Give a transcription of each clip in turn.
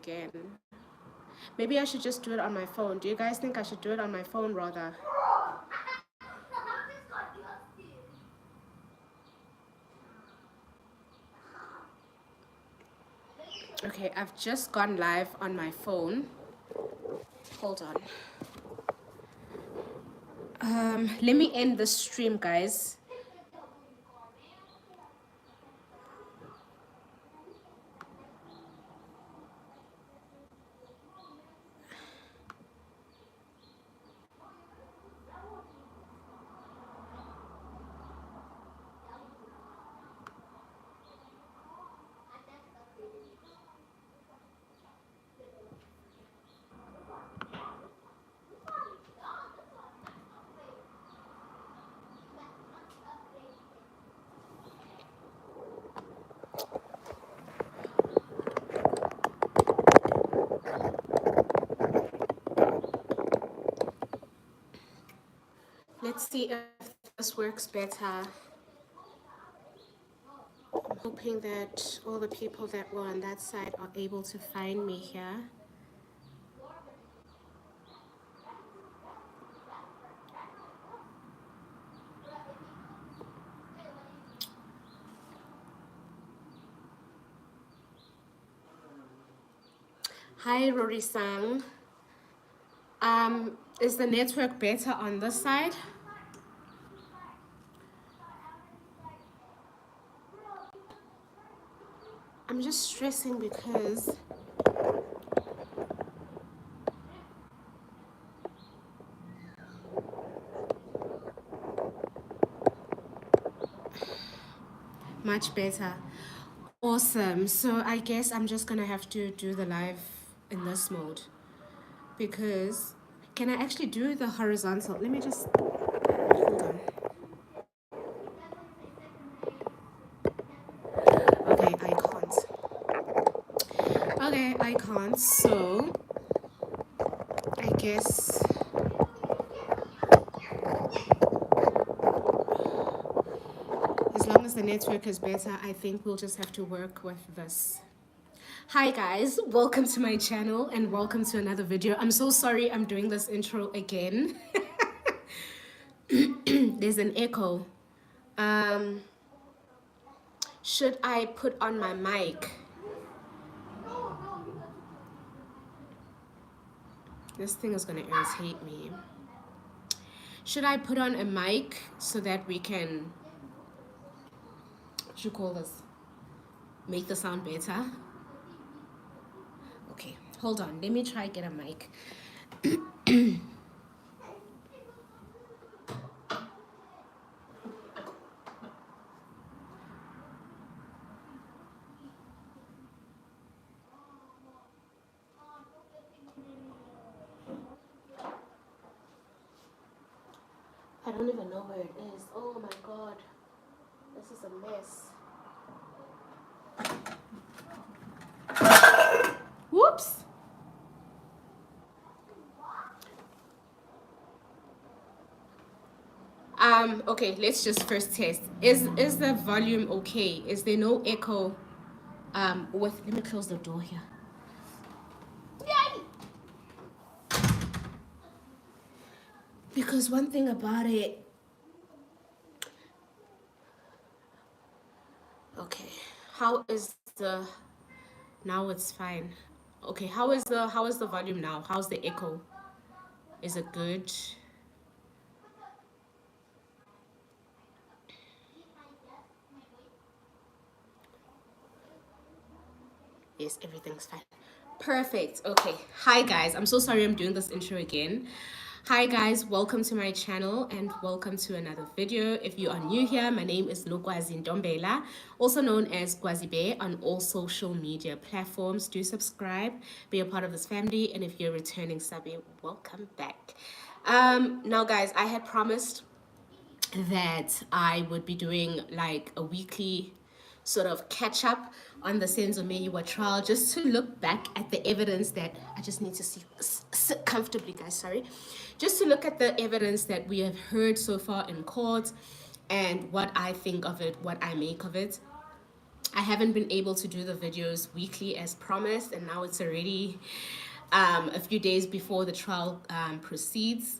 again. Maybe I should just do it on my phone. Do you guys think I should do it on my phone rather? Okay, I've just gone live on my phone. Hold on. Let me end the stream, guys. Let's see if this works better. I'm hoping that all the people that were on that side are able to find me here. Hi, Rory-san. Is the network better on this side? I'm just stressing because much better. Awesome. So I guess I'm just gonna have to do the live in this mode because can I actually do the horizontal? Let me just hold on. Okay, I can't. Okay, I can't. So I guess as long as the network is better, I think we'll just have to work with this. Hi guys, welcome to my channel and welcome to another video. I'm so sorry I'm doing this intro again. There's an echo. Should I put on my mic? This thing is gonna irritate me. Should I put on a mic so that we can, what you call this, make the sound better? Okay, hold on, let me try get a mic. I don't even know where it is. Oh my god, this is a mess. Whoops. Okay, let's just first test. Is the volume okay? Is there no echo? Let me close the door here. Yay! Because one thing about it, okay, how is the, now it's fine. Okay, how is the volume now? How's the echo? Is it good? Yes, everything's fine. Perfect. Okay. Hi guys. I'm so sorry I'm doing this intro again. Hi guys, welcome to my channel and welcome to another video. If you are new here, my name is Nogwazi Ndombela, also known as Gwazibe on all social media platforms. Do subscribe, be a part of this family, and if you're a returning subby, welcome back. Now guys, I had promised that I would be doing like a weekly sort of catch up on the Senzo Meyiwa trial, just to look back at the evidence that I just need to sit comfortably, guys, sorry, just to look at the evidence that we have heard so far in court and what I think of it, what I make of it. I haven't been able to do the videos weekly as promised, and now it's already a few days before the trial proceeds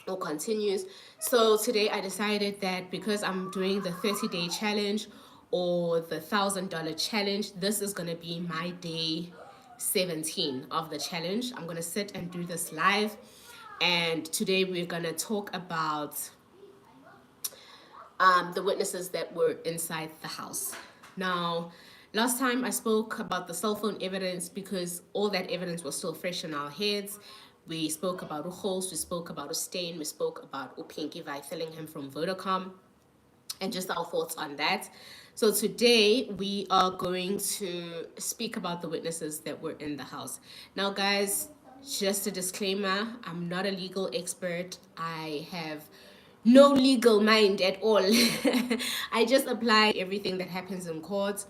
or continues. So today I decided that because I'm doing the 30-day challenge or the $1,000 challenge, this is going to be my day 17 of the challenge. I'm going to sit and do this live. And today we're going to talk about the witnesses that were inside the house. Now, last time I spoke about the cell phone evidence because all that evidence was still fresh in our heads. We spoke about Uhols, we spoke about Stain, we spoke about Upinki Fillingham from Vodacom, and just our thoughts on that. So today we are going to speak about the witnesses that were in the house. Now, guys, just a disclaimer, I'm not a legal expert. I have no legal mind at all. I just apply everything that happens in court.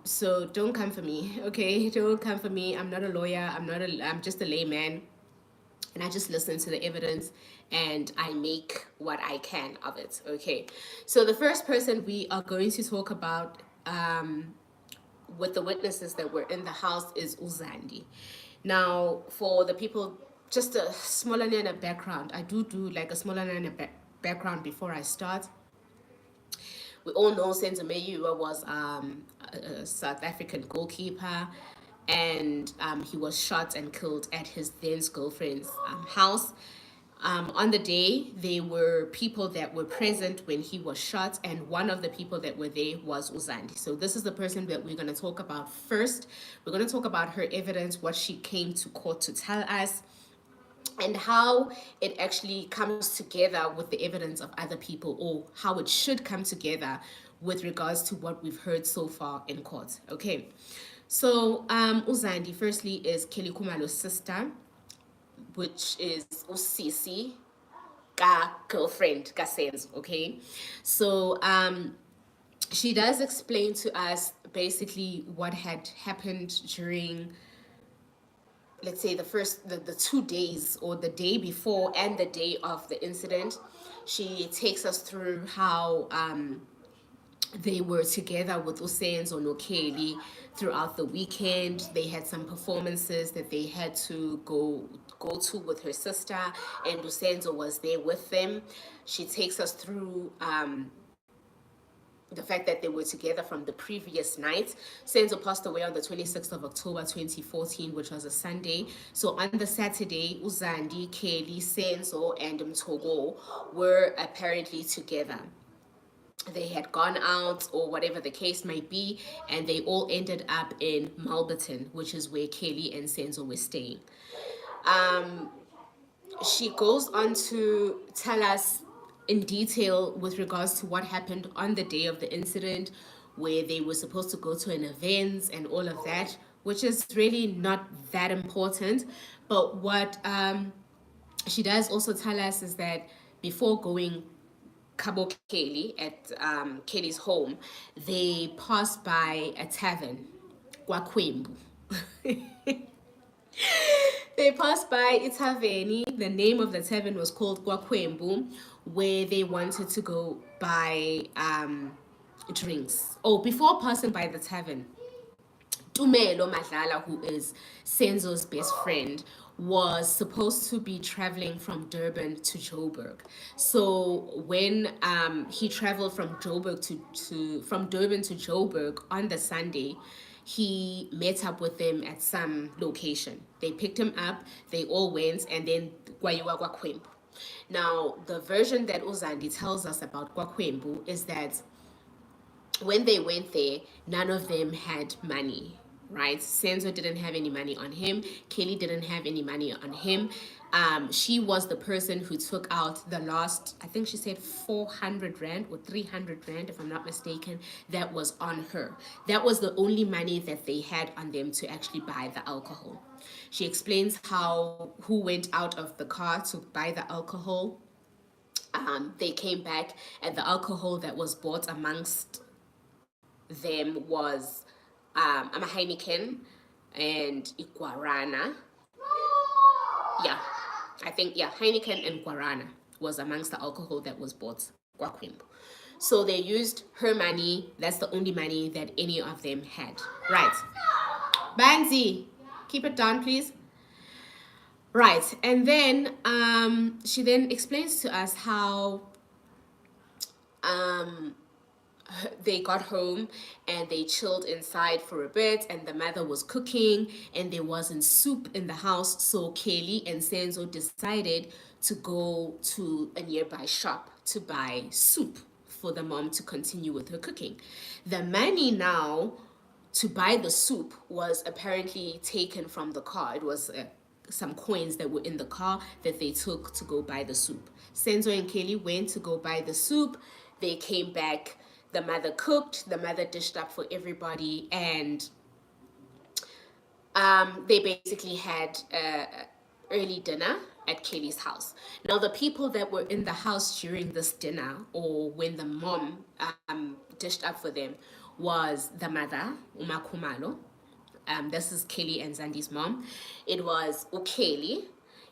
So don't come for me, okay? Don't come for me. I'm not a lawyer. I'm just a layman, and I just listen to the evidence and I make what I can of it. Okay, so the first person we are going to talk about with the witnesses that were in the house is Zandi. Now, for the people, just a smaller background. I do like a smaller background before I start. We all know Senzo Meyiwa was a South African goalkeeper, and he was shot and killed at his then girlfriend's house. On the day, there were people that were present when he was shot, and one of the people that were there was Zandi. So this is the person that we're going to talk about first. We're going to talk about her evidence, what she came to court to tell us, and how it actually comes together with the evidence of other people, or how it should come together with regards to what we've heard so far in court. Okay, so Zandi firstly is Kelly Kumalo's sister, which is Usisi ka girlfriend ka Senzo. Okay, so she does explain to us basically what had happened during, let's say, the 2 days, or the day before and the day of the incident. She takes us through how they were together with Usenzo no Kelly throughout the weekend. They had some performances that they had to go to with her sister, and Usenzo was there with them. She takes us through the fact that they were together from the previous night. Senzo passed away on the 26th of October 2014, which was a Sunday. So on the Saturday, Zandi, Kelly, Senzo, and MTHOKO were apparently together. They had gone out, or whatever the case might be, and they all ended up in Malberton, which is where Kelly and Senzo were staying. She goes on to tell us in detail with regards to what happened on the day of the incident, where they were supposed to go to an event and all of that, which is really not that important. But what she does also tell us is that before going Cabo Kelly at Kelly's home, they passed by a tavern, Kwakwembu. They passed by Itaveni. The name of the tavern was called Kwakwembu, where they wanted to go buy drinks. Oh, before passing by the tavern, Tumelo Madlala, who is Senzo's best friend, was supposed to be traveling from Durban to Joburg. So when he traveled from from Durban to Joburg on the Sunday, he met up with them at some location. They picked him up, they all went, and then Kwayiwa Kwakwembu. Now, the version that Zandi tells us about Kwakwembu is that when they went there, none of them had money, right? Senzo didn't have any money on him. Kelly didn't have any money on him. She was the person who took out the last, I think she said 400 Rand or 300 Rand, if I'm not mistaken, that was on her. That was the only money that they had on them to actually buy the alcohol. She explains who went out of the car to buy the alcohol. They came back, and the alcohol that was bought amongst them was a Heineken and Guarana. Yeah, I think, yeah, Heineken and Guarana was amongst the alcohol that was bought. Kwakwembu. So they used her money. That's the only money that any of them had. Right. Banzi, keep it down, please. Right. And then she then explains to us how um, they got home and they chilled inside for a bit, and the mother was cooking and there wasn't soup in the house. So Kelly and Senzo decided to go to a nearby shop to buy soup for the mom to continue with her cooking. The money now to buy the soup was apparently taken from the car. It was some coins that were in the car that they took to go buy the soup. Senzo and Kelly went to go buy the soup. They came back. The mother cooked. The mother dished up for everybody, and they basically had early dinner at Kelly's house. Now, the people that were in the house during this dinner, or when the mom dished up for them, was the mother, Tumelo. This is Kelly and Zandi's mom. It was Kelly.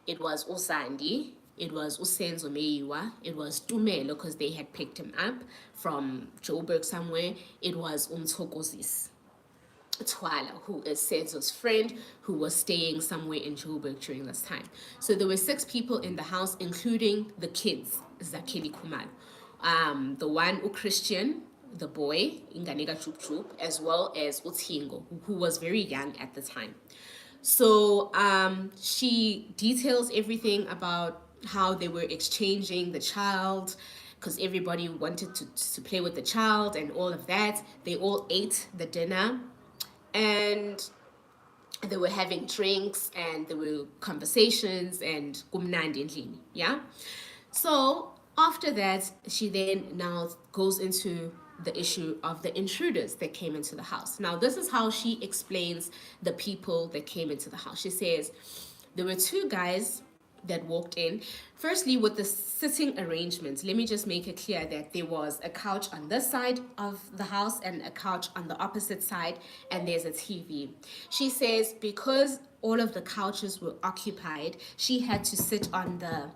It was Zandi. It was Senzo Meyiwa. It was Tumelo, because they had picked him up from Joburg somewhere. It was MTHOKO, Twala, who is Senzo's friend, who was staying somewhere in Joburg during this time. So there were 6 people in the house, including the kids, Zakeli Kumal. The one, Christian, the boy, Inganega Chup Chup, as well as Utingo, who was very young at the time. So she details everything about how they were exchanging the child, because everybody wanted to play with the child and all of that. They all ate the dinner, and they were having drinks, and there were conversations, and kumnandi endlini, yeah. So after that, she then now goes into the issue of the intruders that came into the house. Now, this is how she explains the people that came into the house. She says there were 2 guys that walked in. Firstly, with the sitting arrangements, let me just make it clear that there was a couch on this side of the house and a couch on the opposite side, and there's a TV. She says because all of the couches were occupied, she had to sit on the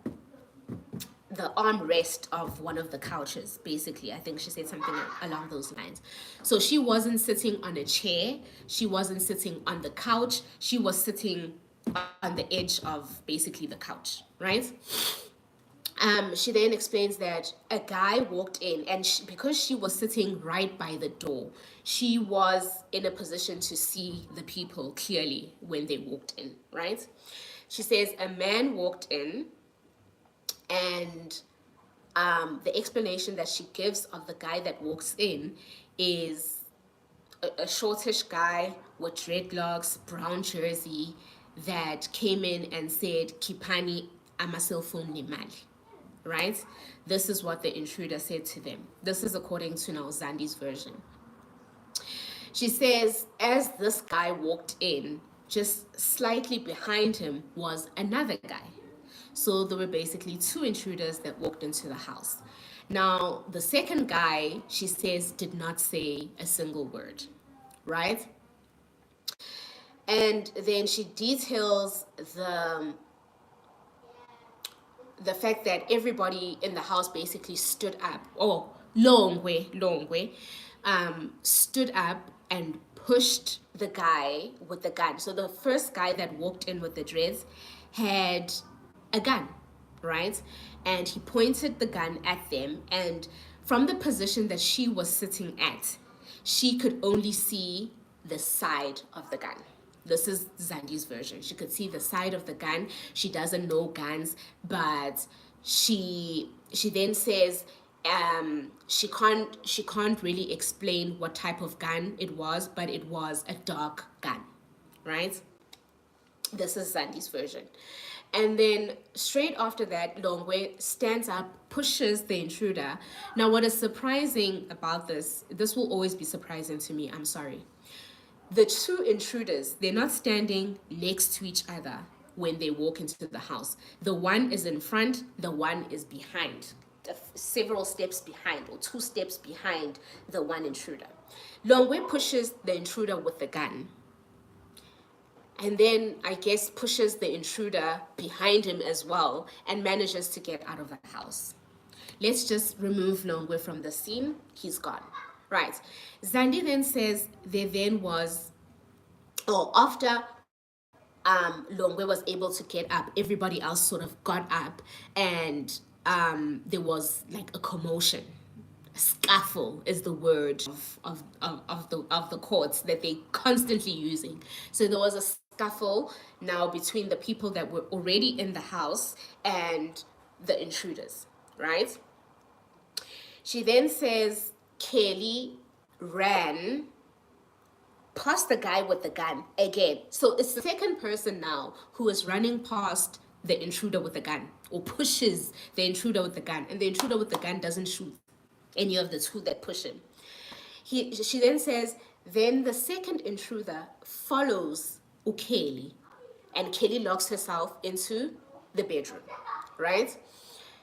armrest of one of the couches, basically. I think she said something along those lines. So she wasn't sitting on a chair. She wasn't sitting on the couch. She was sitting on the edge of basically the couch, right? She then explains that a guy walked in, and because she was sitting right by the door, she was in a position to see the people clearly when they walked in, right? She says a man walked in, and the explanation that she gives of the guy that walks in is a shortish guy with dreadlocks, brown jersey, that came in and said, Kipani, ama cellphone ni mali. Right? This is what the intruder said to them. This is according to now Zandi's version. She says, as this guy walked in, just slightly behind him was another guy. So there were basically 2 intruders that walked into the house. Now, the second guy, she says, did not say a single word, right? And then she details the fact that everybody in the house basically stood up. Oh, long way, stood up and pushed the guy with the gun. So the first guy that walked in with the dreads had a gun, right? And he pointed the gun at them, and from the position that she was sitting at, she could only see the side of the gun. This is Zandi's version. She could see the side of the gun. She doesn't know guns, but she then says she can't really explain what type of gun it was, but it was a dark gun, right? This is Zandi's version. And then straight after that, Longwe stands up, pushes the intruder. Now, what is surprising about this will always be surprising to me, I'm sorry. The 2 intruders, they're not standing next to each other when they walk into the house. The one is in front, the one is behind, several steps behind, or 2 steps behind the one intruder. Longwe pushes the intruder with the gun, and then I guess pushes the intruder behind him as well, and manages to get out of the house. let's just remove Longwe from the scene. He's gone. Right. Zandi then says there then was, or after Longwe was able to get up, everybody else sort of got up, and there was like a commotion. Scuffle is the word of the courts that they constantly using. So there was a scuffle now between the people that were already in the house and the intruders, right? She then says Kelly ran past the guy with the gun again. So it's the second person now who is running past the intruder with the gun, or pushes the intruder with the gun, and the intruder with the gun doesn't shoot any of the two that push him. She then says, then the second intruder follows Ukeli, and Kelly locks herself into the bedroom, right?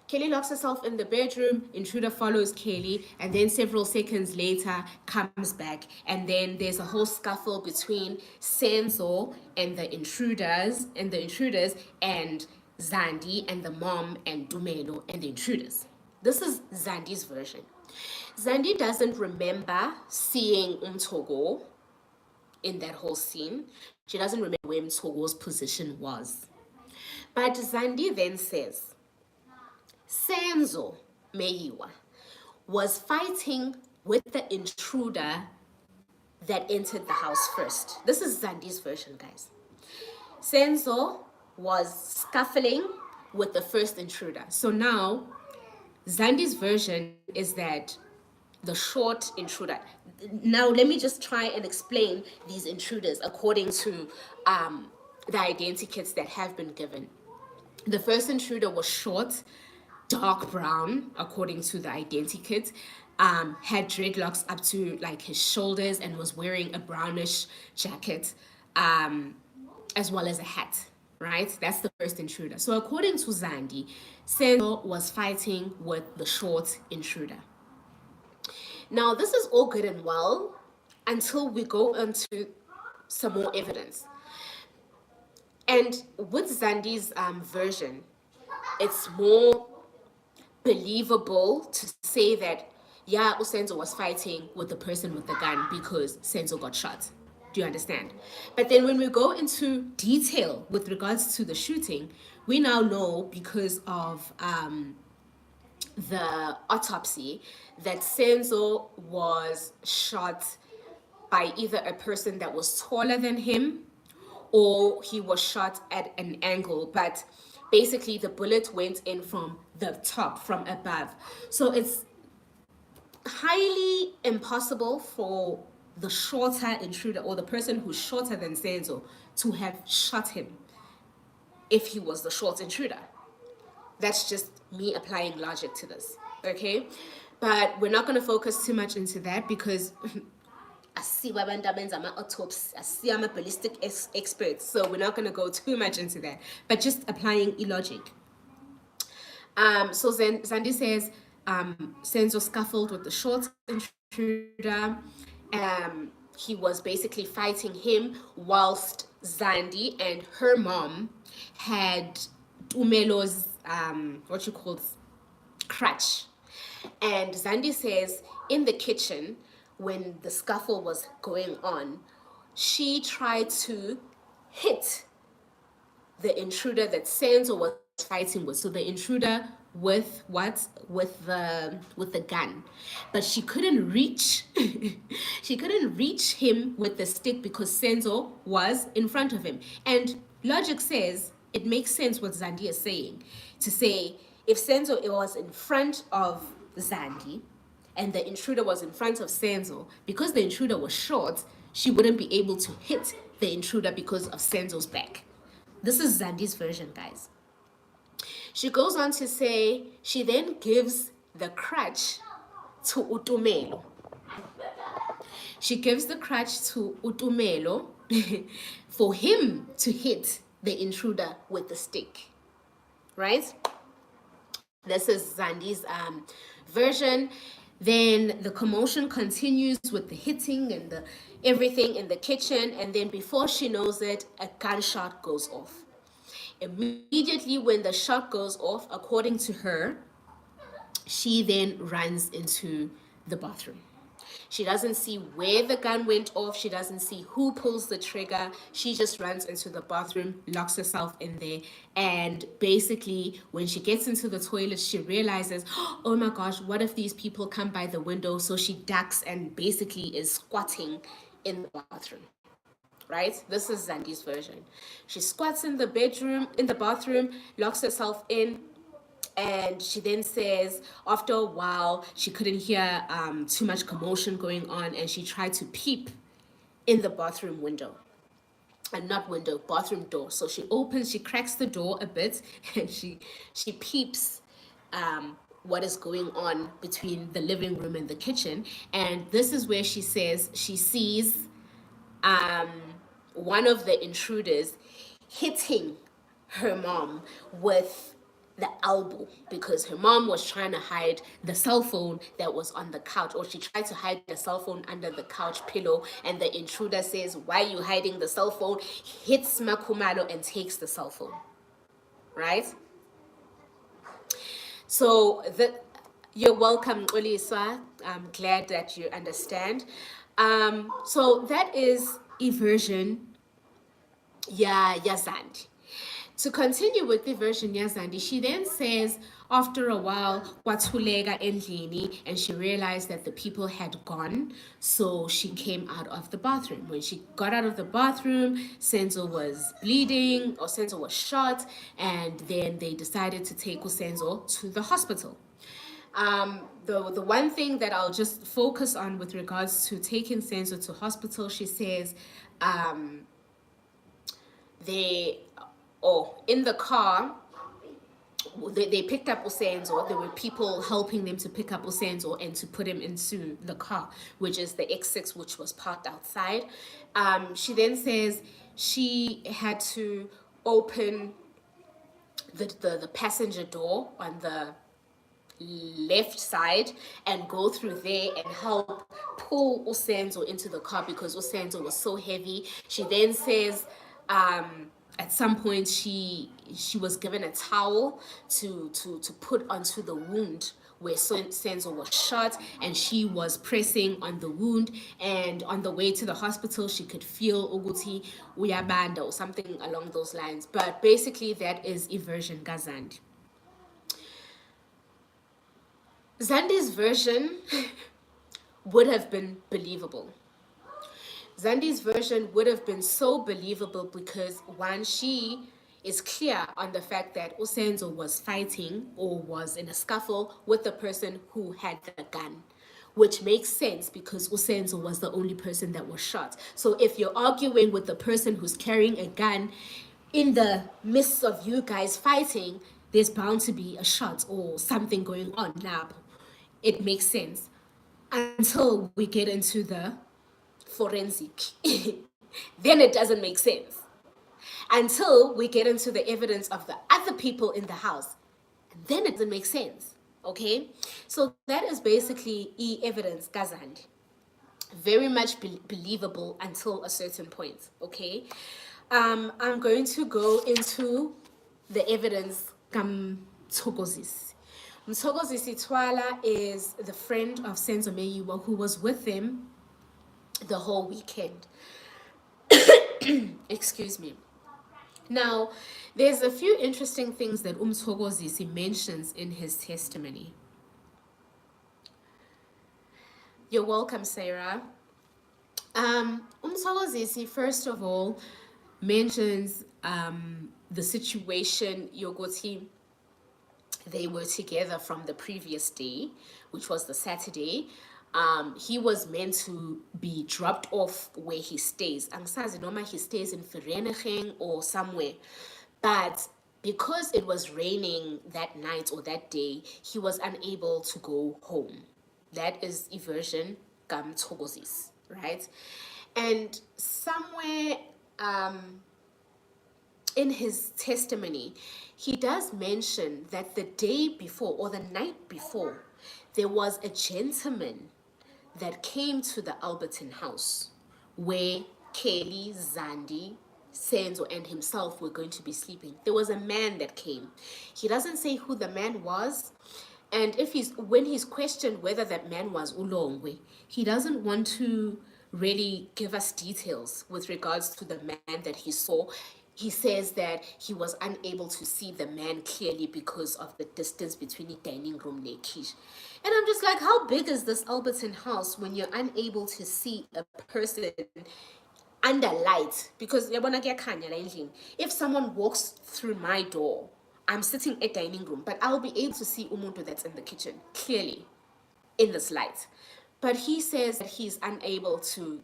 Kelly locks herself in the bedroom, intruder follows Kelly, and then several seconds later comes back, and then there's a whole scuffle between Senzo and the intruders and Zandi and the mom and Tumelo and the intruders. This is Zandi's version. Zandi doesn't remember seeing MTHOKO in that whole scene. She doesn't remember where MTHOKO's position was. But Zandi then says, Senzo Meyiwa was fighting with the intruder that entered the house first. This is Zandi's version, guys. Senzo was scuffling with the first intruder. So now, Zandi's version is that the short intruder. Now, let me just try and explain these intruders according to the identikits that have been given. The first intruder was short, dark brown, according to the identikit, had dreadlocks up to like his shoulders and was wearing a brownish jacket, as well as a hat, right? That's the first intruder. So according to Zandi, Senzo was fighting with the short intruder. Now, this is all good and well until we go into some more evidence. And with Zandi's version, it's more believable to say that, yeah, Senzo was fighting with the person with the gun because Senzo got shot. Do you understand? But then when we go into detail with regards to the shooting, we now know because of the autopsy that Senzo was shot by either a person that was taller than him or he was shot at an angle, but basically the bullet went in from the top, from above. So it's highly impossible for the shorter intruder or the person who's shorter than Senzo to have shot him if he was the short intruder. That's just me applying logic to this, okay? But we're not going to focus too much into that because I see I'm autopsy, I see I'm a ballistic expert, so we're not going to go too much into that, but just applying logic. So then Zandi says Senzo scuffled with the short intruder. He was basically fighting him whilst Zandi and her mom had Tumelo's crutch. And Zandi says in the kitchen, when the scuffle was going on, she tried to hit the intruder that Senzo was fighting with. So the intruder with what? With the gun. But she couldn't reach she couldn't reach him with the stick because Senzo was in front of him. And logic says it makes sense what Zandi is saying. To say if Senzo was in front of Zandi and the intruder was in front of Senzo, because the intruder was short, she wouldn't be able to hit the intruder because of Senzo's back. This is Zandi's version, guys. She goes on to say she then gives the crutch to Tumelo. She gives the crutch to Tumelo for him to hit the intruder with the stick, right? This is Zandi's version. Then the commotion continues with the hitting and the everything in the kitchen, and then before she knows it, a gunshot goes off. Immediately when the shot goes off, according to her, She then runs into the bathroom. She doesn't see where the gun went off. She doesn't see who pulls the trigger. She just runs into the bathroom, locks herself in there. And basically, when she gets into the toilet, she realizes, oh my gosh, what if these people come by the window? So she ducks and basically is squatting in the bathroom. Right? This is Zandi's version. She squats in the bedroom, in the bathroom, locks herself in, and she then says after a while she couldn't hear too much commotion going on, and she tried to peep in the bathroom window, and not window, bathroom door. So she cracks the door a bit, and she peeps what is going on between the living room and the kitchen. And this is where she says she sees um, one of the intruders hitting her mom with the elbow, because her mom was trying to hide the cell phone that was on the couch, or she tried to hide the cell phone under the couch pillow, and the intruder says, why are you hiding the cell phone? Hits Makumalo and takes the cell phone, right? So you're welcome, Oliswa. I'm glad that you understand. So that is a version, Zandi. To continue with the version Zandi, she then says, after a while, kwathulega endlini, and she realized that the people had gone, so she came out of the bathroom. When she got out of the bathroom, Senzo was bleeding, or Senzo was shot, and then they decided to take Senzo to the hospital. The one thing that I'll just focus on with regards to taking Senzo to hospital, she says, in the car, they picked up Senzo. There were people helping them to pick up Senzo and to put him into the car, which is the X6, which was parked outside. She then says she had to open the passenger door on the left side and go through there and help pull Senzo into the car because Senzo was so heavy. She then says at some point she was given a towel to put onto the wound where Senzo was shot, and she was pressing on the wound, and on the way to the hospital she could feel Uguti uyabanda or something along those lines. But basically that is a version Gazand. Zandi's version would have been believable. Zandi's version would have been so believable because, one, she is clear on the fact that Senzo was fighting or was in a scuffle with the person who had the gun, which makes sense because Senzo was the only person that was shot. So if you're arguing with the person who's carrying a gun in the midst of you guys fighting, there's bound to be a shot or something going on. Now, it makes sense until we get into the forensic. Then it doesn't make sense. Until we get into the evidence of the other people in the house, and then it doesn't make sense. Okay? So that is basically evidence, Gazand. Very much believable until a certain point. Okay? I'm going to go into the evidence. Mthokozisi Twala is the friend of Senzo Meyiwa who was with him the whole weekend. Excuse me. Now, there's a few interesting things that Mthokozisi mentions in his testimony. You're welcome, Sarah. Mthokozisi, first of all, mentions the situation Yogoti. They were together from the previous day, which was the Saturday. He was meant to be dropped off where he stays. Angsazi noma he stays in Vereeniging or somewhere. But because it was raining that night or that day, he was unable to go home. That is a version Mthokozisi, right? And somewhere in his testimony, he does mention that the day before or the night before, there was a gentleman that came to the Alberton house where Kelly, Zandi, Senzo, and himself were going to be sleeping. There was a man that came. He doesn't say who the man was, And when he's questioned whether that man was Ulongwe, he doesn't want to really give us details with regards to the man that he saw. He says that he was unable to see the man clearly because of the distance between the dining room and the kitchen. And I'm just like, how big is this Alberton house when you're unable to see a person under light? Because if someone walks through my door, I'm sitting at dining room, but I'll be able to see umuntu that's in the kitchen clearly in this light. But he says that he's unable to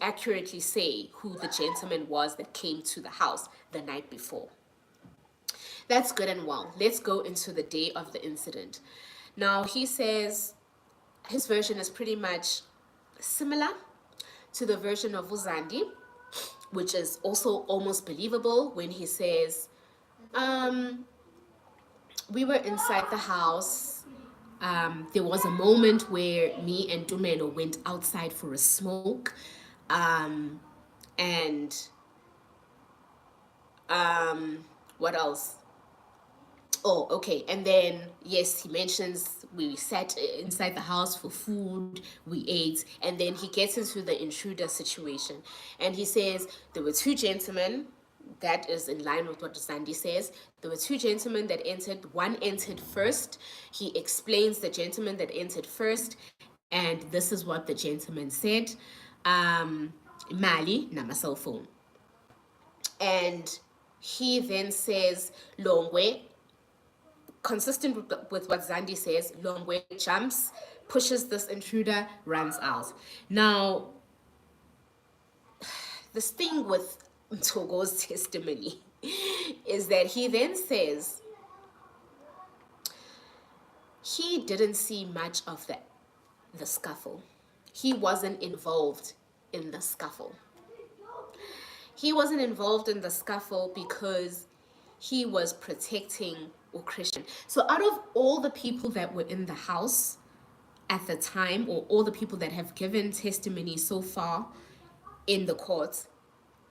accurately say who the gentleman was that came to the house the night before. That's good and well. Let's go into the day of the incident. Now, he says his version is pretty much similar to the version of Zandi, which is also almost believable when he says, we were inside the house. There was a moment where me and Tumelo went outside for a smoke. And what else? Oh, okay. And then, yes, he mentions we sat inside the house for food, we ate, and then he gets into the intruder situation. And he says there were two gentlemen. That is in line with what Zandi says. There were two gentlemen that entered. One entered first. He explains the gentleman that entered first, and this is what the gentleman said. Mali, nama cell phone. And he then says, Longwe, consistent with what Zandi says, Longwe jumps, pushes this intruder, runs out. Now, this thing with MTHOKO's testimony is that he then says he didn't see much of the scuffle. He wasn't involved in the scuffle. He wasn't involved in the scuffle because he was protecting a Christian. So out of all the people that were in the house at the time, or all the people that have given testimony so far in the court,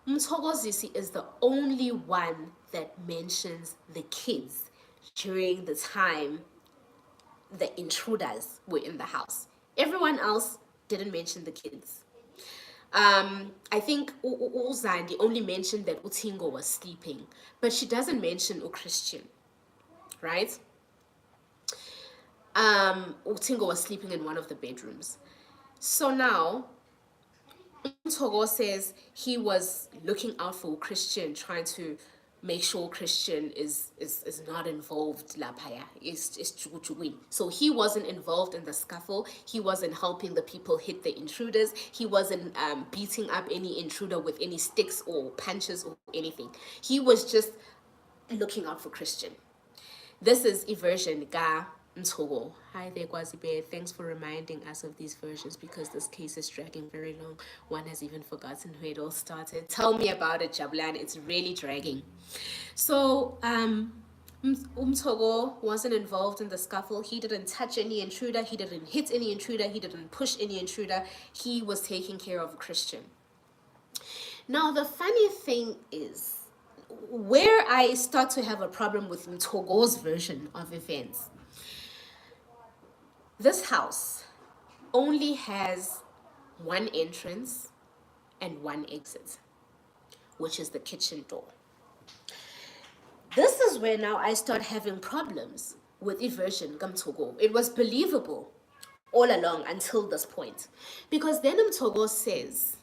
MTHOKO is the only one that mentions the kids during the time the intruders were in the house. Everyone else didn't mention the kids. I think Zandi only mentioned that Utingo was sleeping, but she doesn't mention Christian, right? Utingo was sleeping in one of the bedrooms. So now, MTHOKO says he was looking out for Christian, trying to make sure Christian is not involved lapaya, is win. So he wasn't involved in the scuffle. He wasn't helping the people hit the intruders. He wasn't beating up any intruder with any sticks or punches or anything. He was just looking out for Christian. This is a version ga MTHOKO. Hi there, Kwazibe. Thanks for reminding us of these versions because this case is dragging very long. One has even forgotten where it all started. Tell me about it, Jablan. It's really dragging. So, MTHOKO wasn't involved in the scuffle. He didn't touch any intruder. He didn't hit any intruder. He didn't push any intruder. He was taking care of a Christian. Now, the funny thing is, where I start to have a problem with MTHOKO's version of events, this house only has one entrance and one exit, which is the kitchen door. This is where now I start having problems with the version MTHOKO. It was believable all along until this point, because then MTHOKO says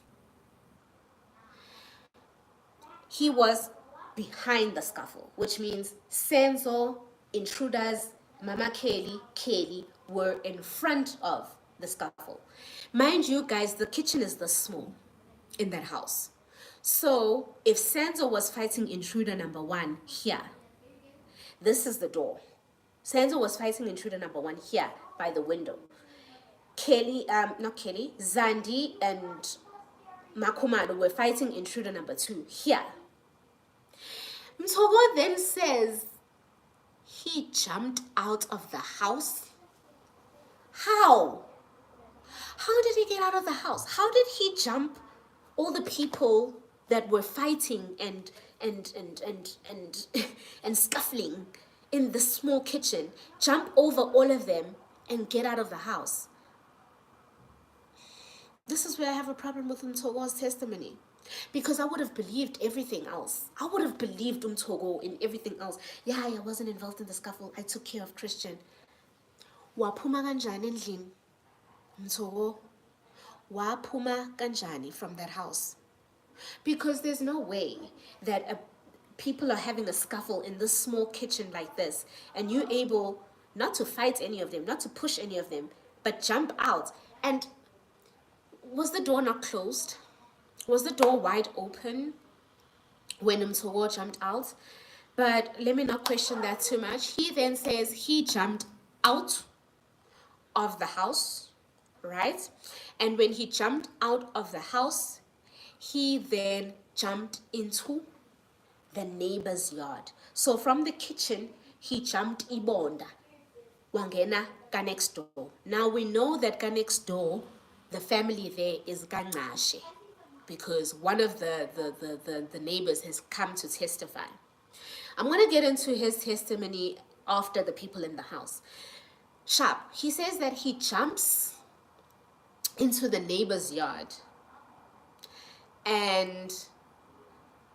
he was behind the scuffle, which means Senzo, intruders, Mama Kelly were in front of the scuffle. Mind you guys, the kitchen is this small in that house. So if Senzo was fighting intruder number one here, this is the door. Senzo was fighting intruder number one here by the window. Zandi and Makumalo were fighting intruder number two here. MTHOKO then says he jumped out of the house. How? How did he get out of the house? How did he jump all the people that were fighting and scuffling in the small kitchen, jump over all of them, and get out of the house. This is where I have a problem with Mthoko's testimony. Because I would have believed everything else. I would have believed Mthoko in everything else. Yeah, I wasn't involved in the scuffle. I took care of Christian. Waphuma kanjani endlini? Mthoko, waphuma kanjani from that house? Because there's no way that people are having a scuffle in this small kitchen like this, and you're able not to fight any of them, not to push any of them, but jump out. And was the door not closed? Was the door wide open when Mthoko jumped out? But let me not question that too much. He then says he jumped out of the house, right? And when he jumped out of the house, he then jumped into the neighbor's yard. So from the kitchen, he jumped ibonda, wangena ka next door. Now we know that ka next door, the family there is Ganashe, because one of the neighbors has come to testify. I'm going to get into his testimony after the people in the house. Sharp, he says that he jumps into the neighbor's yard, and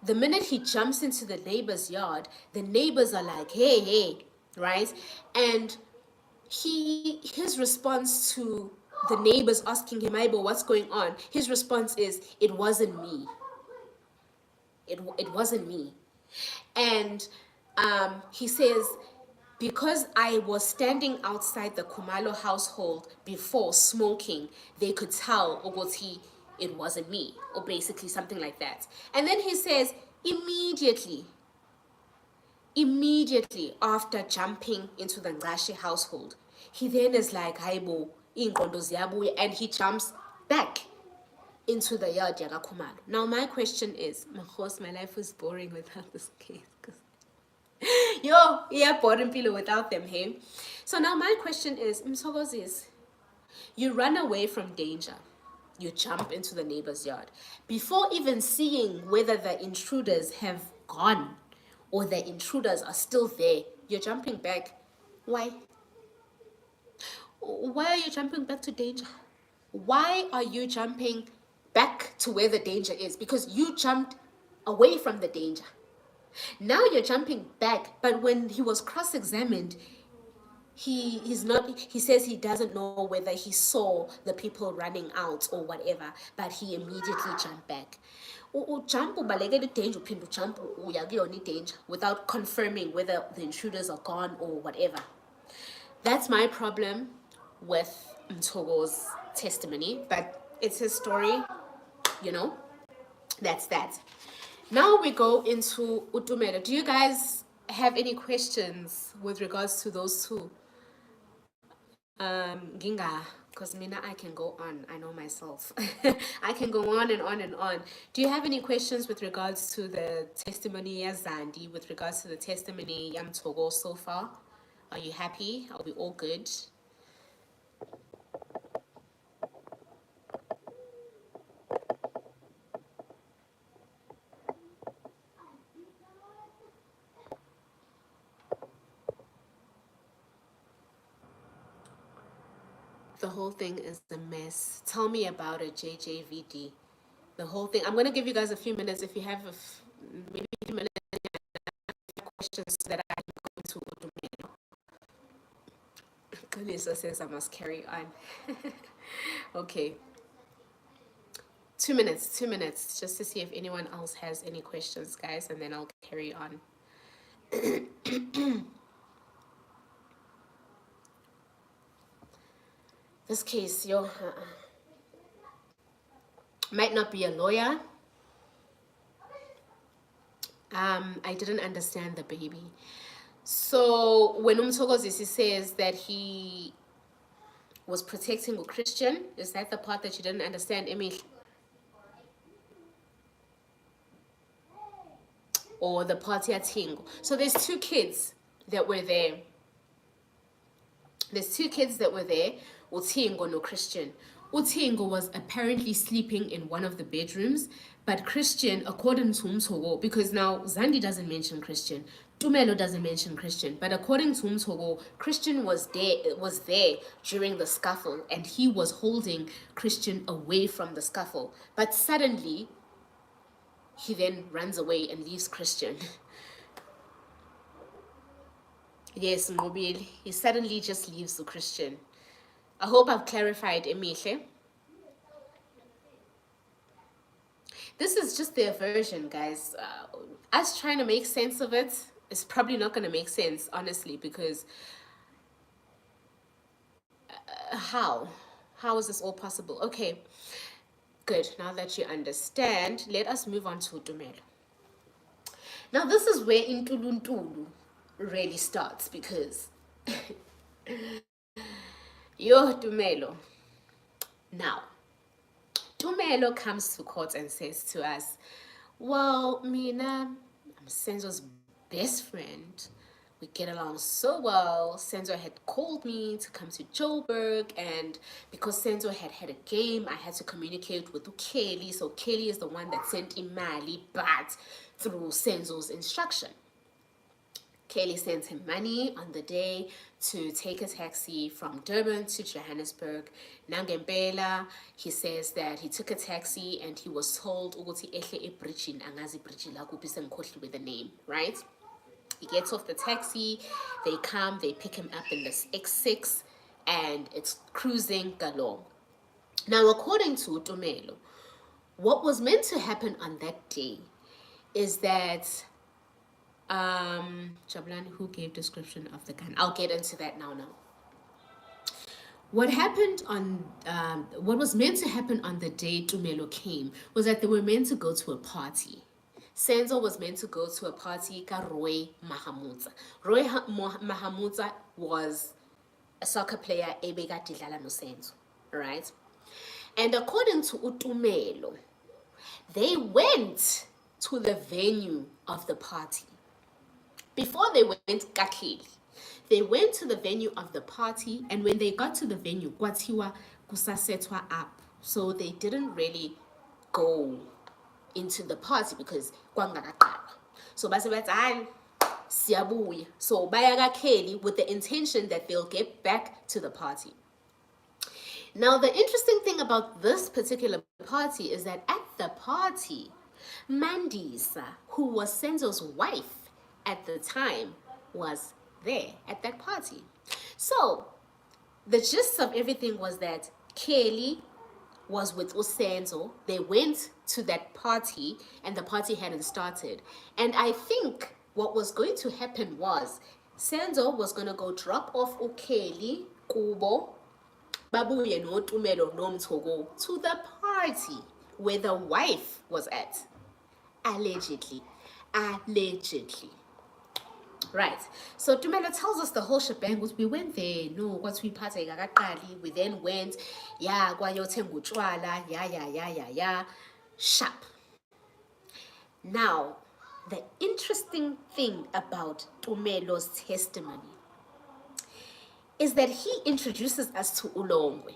the minute he jumps into the neighbor's yard, the neighbors are like, hey, hey, right? And his response to the neighbors asking him, Aibo, what's going on? His response is, it wasn't me. It wasn't me. And he says, because I was standing outside the Kumalo household before smoking, they could tell Ogoti it wasn't me, or basically something like that. And then he says, immediately after jumping into the Ngashi household, he then is like, Haibo, and he jumps back into the yard yaga Kumalo. Now my question is, my life is boring without this case. Yo, yeah, boring pillow without them, hey? So now my question is, Mthokozis, you run away from danger. You jump into the neighbor's yard. Before even seeing whether the intruders have gone or the intruders are still there, you're jumping back. Why? Why are you jumping back to danger? Why are you jumping back to where the danger is? Because you jumped away from the danger. Now you're jumping back, but when he was cross-examined, he says he doesn't know whether he saw the people running out or whatever, but he immediately jumped back. Jump danger, jump danger without confirming whether the intruders are gone or whatever. That's my problem with Mthoko's testimony, but it's his story, you know. That's that. Now we go into Tumelo. Do you guys have any questions with regards to those two? Ginga, because Mina, I can go on. I know myself. I can go on and on and on. Do you have any questions with regards to the testimony ya Zandi, with regards to the testimony ya Mthoko so far? Are you happy? Are we all good? The whole thing is a mess. Tell me about it, JJVD. The whole thing. I'm going to give you guys a few minutes. If you have maybe a few minutes, questions so that I can go into Tumelo. Kalisa says I must carry on. Okay. 2 minutes, just to see if anyone else has any questions, guys, and then I'll carry on. This case, might not be a lawyer. I didn't understand the baby. So when Mthokozisi says that he was protecting a Christian, is that the part that you didn't understand, Emil? Or the party at Tingo? So there's two kids that were there. Utingo no Christian. Utingo was apparently sleeping in one of the bedrooms, but Christian, according to MTHOKO, because now Zandi doesn't mention Christian, Tumelo doesn't mention Christian, but according to MTHOKO, Christian was there during the scuffle, and he was holding Christian away from the scuffle. But suddenly, he then runs away and leaves Christian. Yes, Mobile. He suddenly just leaves the Christian. I hope I've clarified, Emihle. This is just their version, guys. Us trying to make sense of it is probably not going to make sense, honestly, because how? How is this all possible? Okay, good. Now that you understand, let us move on to Tumelo. Now, this is where Intuluntulu really starts because yo, Tumelo. Now, Tumelo comes to court and says to us, well, Mina, I'm Senzo's best friend. We get along so well. Senzo had called me to come to Joburg, and because Senzo had a game, I had to communicate with Kelly. So Kelly is the one that sent Imali, but through Senzo's instruction. Kelly sent him money on the day to take a taxi from Durban to Johannesburg. Nangempela, he says that he took a taxi and he was told ukuthi ehle ebridgini angazi bridge la kuphi sengikhohliwe with the name, right? He gets off the taxi, they come, they pick him up in this X6 and it's cruising galore. Now, according to Tumelo, what was meant to happen on that day is that Jablan, who gave description of the gun? I'll get into that now. What happened on, what was meant to happen on the day Tumelo came was that they were meant to go to a party. Senzo was meant to go to a party ka Roy Mahamudza. Roy Mahamudza was a soccer player ebeka didlala no Senzo, right? And according to Utumelo, they went to the venue of the party. Before they went Kakeli, they went to the venue of the party, and when they got to the venue, kwathiwa kusasetwa up. So they didn't really go into the party because kwangakaqala. So base bathi siyabuya. So baya Kakeli with the intention that they'll get back to the party. Now, the interesting thing about this particular party is that at the party, Mandisa, who was Senzo's wife at the time, was there at that party. So the gist of everything was that Kelly was with Senzo. They went to that party and the party hadn't started. And I think what was going to happen was Senzo was going to go drop off Kelly, Kubo, babuye no Tumelo no MTHOKO to the party where the wife was at. Allegedly. Right. So Tumelo tells us the whole shebang was we went there, no, what we party kakaqali, we then went, yeah, kwayothenga utshwala, yeah. Sharp. Now, the interesting thing about Tumelo's testimony is that he introduces us to Ulongwe.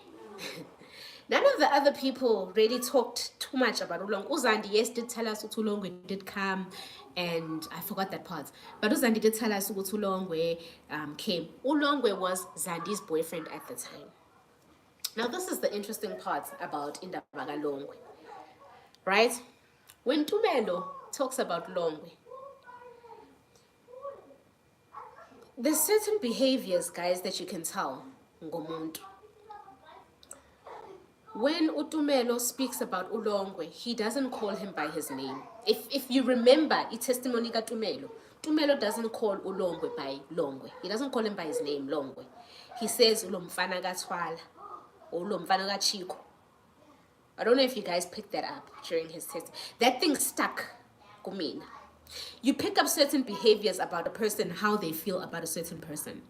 None of the other people really talked too much about Ulongwe. Zandi, yes, did tell us Ulongwe did come, and I forgot that part. But Zandi did tell us Ulongwe came. Ulongwe was Zandi's boyfriend at the time. Now, this is the interesting part about Indaba Longwe, right? When Tumelo talks about Longwe, there's certain behaviors, guys, that you can tell ngomuntu. When Utumelo speaks about Ulongwe, he doesn't call him by his name. If you remember, it's testimony ka Tumelo. Tumelo doesn't call Ulongwe by Longwe. He doesn't call him by his name, Longwe. He says Ulomfana Gatwala or Ulomfana Gachiko. I don't know if you guys picked that up during his test. That thing stuck. Kumina. You pick up certain behaviors about a person, how they feel about a certain person.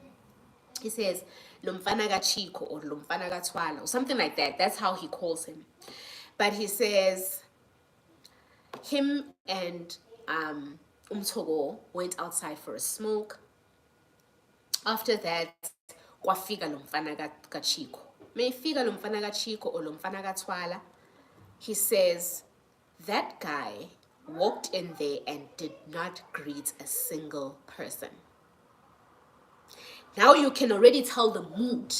He says, Lomfana Gachiko or Lomfana Gatwala or something like that. That's how he calls him. But he says, him and MTHOKO went outside for a smoke. After that, kwafika Lomfana Gachiko. Mayfika lo mfana kaChiko or lo mfana kaThwala, he says, that guy walked in there and did not greet a single person. Now you can already tell the mood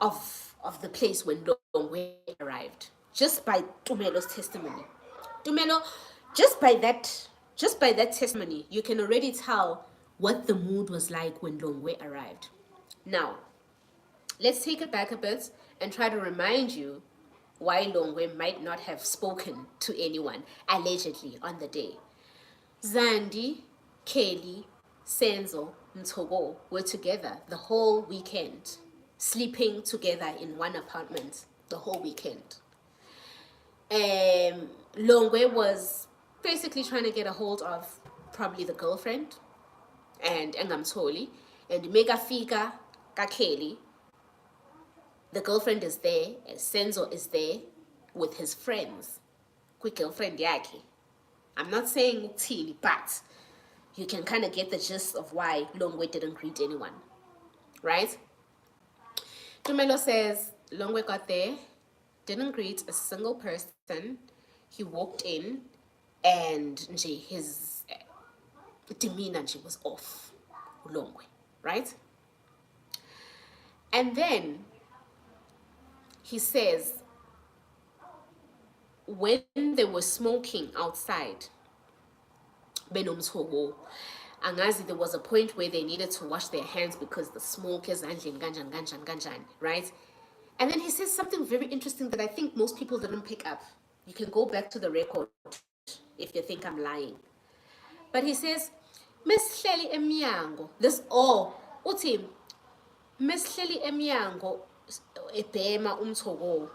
of the place when Longwe arrived, just by Tumelo's testimony. Tumelo, just by that testimony, you can already tell what the mood was like when Longwe arrived. Now, let's take it back a bit and try to remind you why Longwe might not have spoken to anyone, allegedly, on the day. Zandi, Kelly, Senzo, MTHOKO were together the whole weekend, sleeping together in one apartment the whole weekend. Longwe was basically trying to get a hold of probably the girlfriend and Engamtoli, and Mega Fika Kakeli. The girlfriend is there, and Senzo is there with his friends. Quick girlfriend yaki. I'm not saying Tili, but you can kind of get the gist of why Longwe didn't greet anyone, right? Tumelo says Longwe got there, didn't greet a single person. He walked in, and his demeanor was off. Longwe, right? And then he says, when they were smoking outside, benomthoko, angazi, there was a point where they needed to wash their hands because the smoke is ganjan, right? And then he says something very interesting that I think most people didn't pick up. You can go back to the record if you think I'm lying. But he says, Meshleli emyango. This uti Meshleli emyango ebhema umthoko.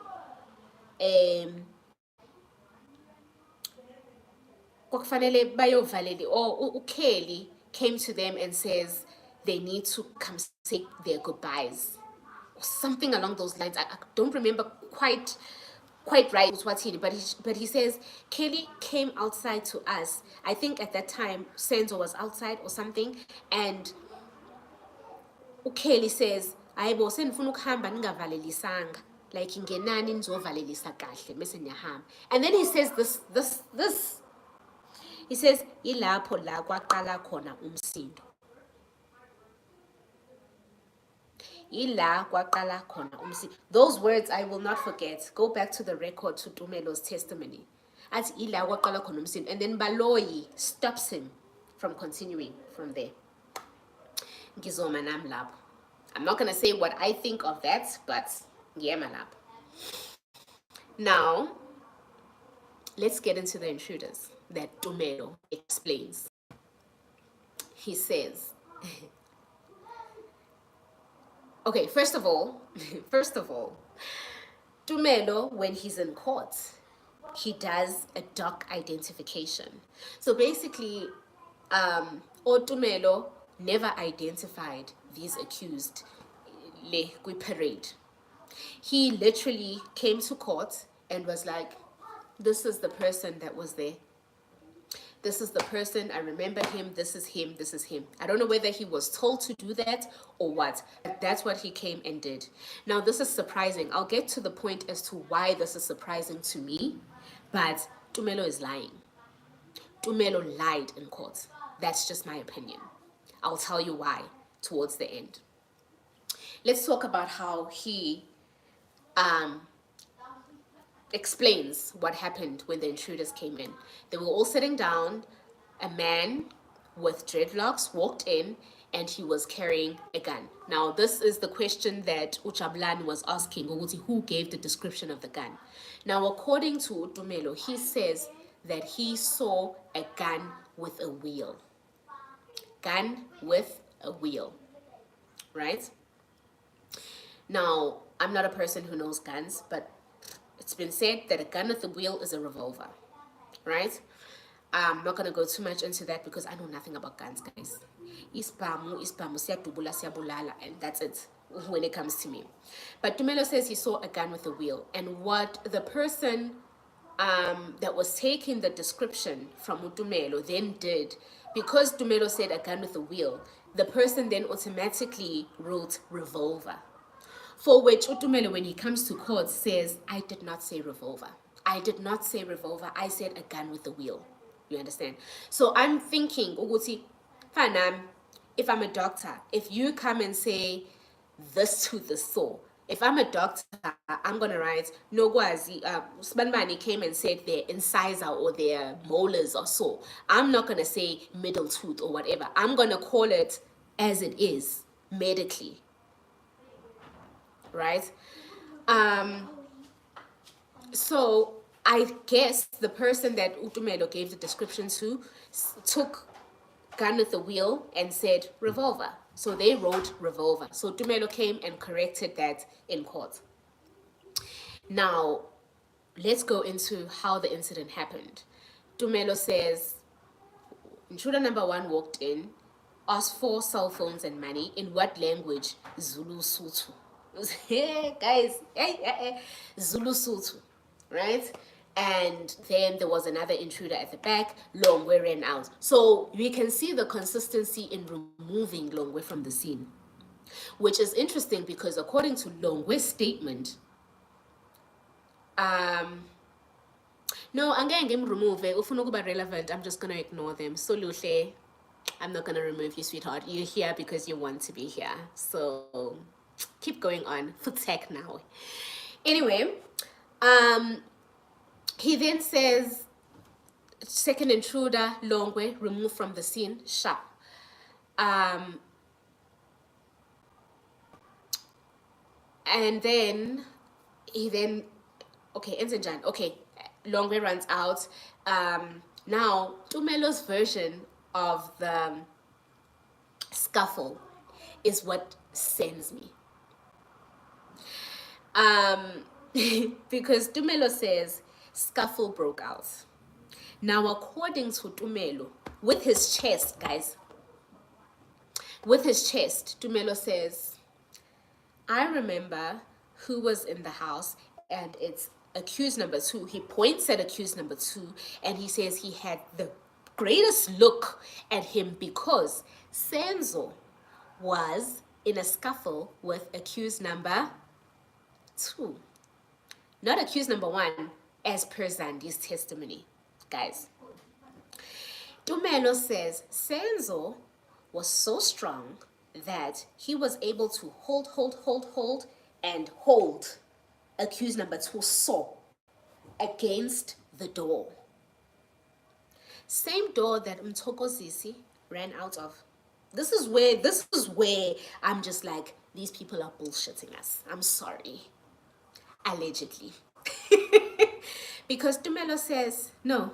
Kwakufanele bayovaleli, or uKelly came to them and says they need to come say their goodbyes. Or something along those lines. I don't remember quite right what he did, but he says Kelly came outside to us. I think at that time Senzo was outside or something, and Kelly says, "Ayibo senifuna ukuhamba ningavalelisanga, like ingenani nizovalelisa kahle bese niyahamba." And then he says this. He says, "Ilapho la kwaqala khona umsindo." Those words I will not forget. Go back to the record to Tumelo's testimony. And then Baloyi stops him from continuing from there. I'm not going to say what I think of that, but yeah, malab. Now, let's get into the intruders that Tumelo explains. He says, okay, first of all, Tumelo, when he's in court, he does a doc identification. So basically, Tumelo never identified these accused le parade. He literally came to court and was like, this is the person that was there. This is the person, I remember him, this is him, this is him. I don't know whether he was told to do that or what, but that's what he came and did. Now, this is surprising. I'll get to the point as to why this is surprising to me, but Tumelo is lying. Tumelo lied in court. That's just my opinion. I'll tell you why towards the end. Let's talk about how he explains what happened when the intruders came in. They were all sitting down. A man with dreadlocks walked in and he was carrying a gun. Now, this is the question that Uchablani was asking, who gave the description of the gun. Now, according to Tumelo, he says that he saw a gun with a wheel. Gun with a wheel, right? Now, I'm not a person who knows guns, but it's been said that a gun with a wheel is a revolver, right? I'm not going to go too much into that because I know nothing about guns, guys. Ispamu, siyadubula, siyabulala, and that's it when it comes to me. But Tumelo says he saw a gun with a wheel. And what the person that was taking the description from Tumelo then did, because Tumelo said a gun with a wheel, the person then automatically wrote revolver. For which Tumelo, when he comes to court, says, I did not say revolver. I did not say revolver. I said a gun with a wheel. You understand? So I'm thinking, Uguti, Fanam, if I'm a doctor, if you come and say this tooth is sore, if I'm a doctor, I'm gonna write no gwazi. Spanmani came and said their incisor or their molars are sore. I'm not gonna say middle tooth or whatever. I'm gonna call it as it is medically, right? So I guess the person that Utumelo gave the description to took gun with the wheel and said revolver. So they wrote revolver. So Tumelo came and corrected that in court. Now, let's go into how the incident happened. Tumelo says, intruder number 1 walked in, asked for cell phones and money. In what language? Zulu Sotho. Hey, guys, Zulu Sotho, right? And then there was another intruder at the back. Longwe ran out. So we can see the consistency in removing Longwe from the scene, which is interesting because according to Longwe's statement, no, angeke remove ufuna ukuba relevant, I'm just gonna ignore them. So Luhle, I'm not gonna remove you, sweetheart. You're here because you want to be here. So keep going on for tech now. Anyway, he then says, second intruder, Longwe, removed from the scene, sharp. And then he then, okay, Enzenjan, okay, Longwe runs out. Now, Tumelo's version of the scuffle is what sends me. Because Tumelo says scuffle broke out. Now, according to Tumelo, with his chest, guys, with his chest, Tumelo says, I remember who was in the house, and it's accused number 2. He points at accused number 2, and he says he had the greatest look at him because Senzo was in a scuffle with accused number 2. Not accused number 1, as per Zandi's testimony, guys. Tumelo says Senzo was so strong that he was able to hold accused number 2 saw against the door. Same door that MTHOKO Zisi ran out of. This is where I'm just like, these people are bullshitting us. I'm sorry. Allegedly. Because Tumelo says, no.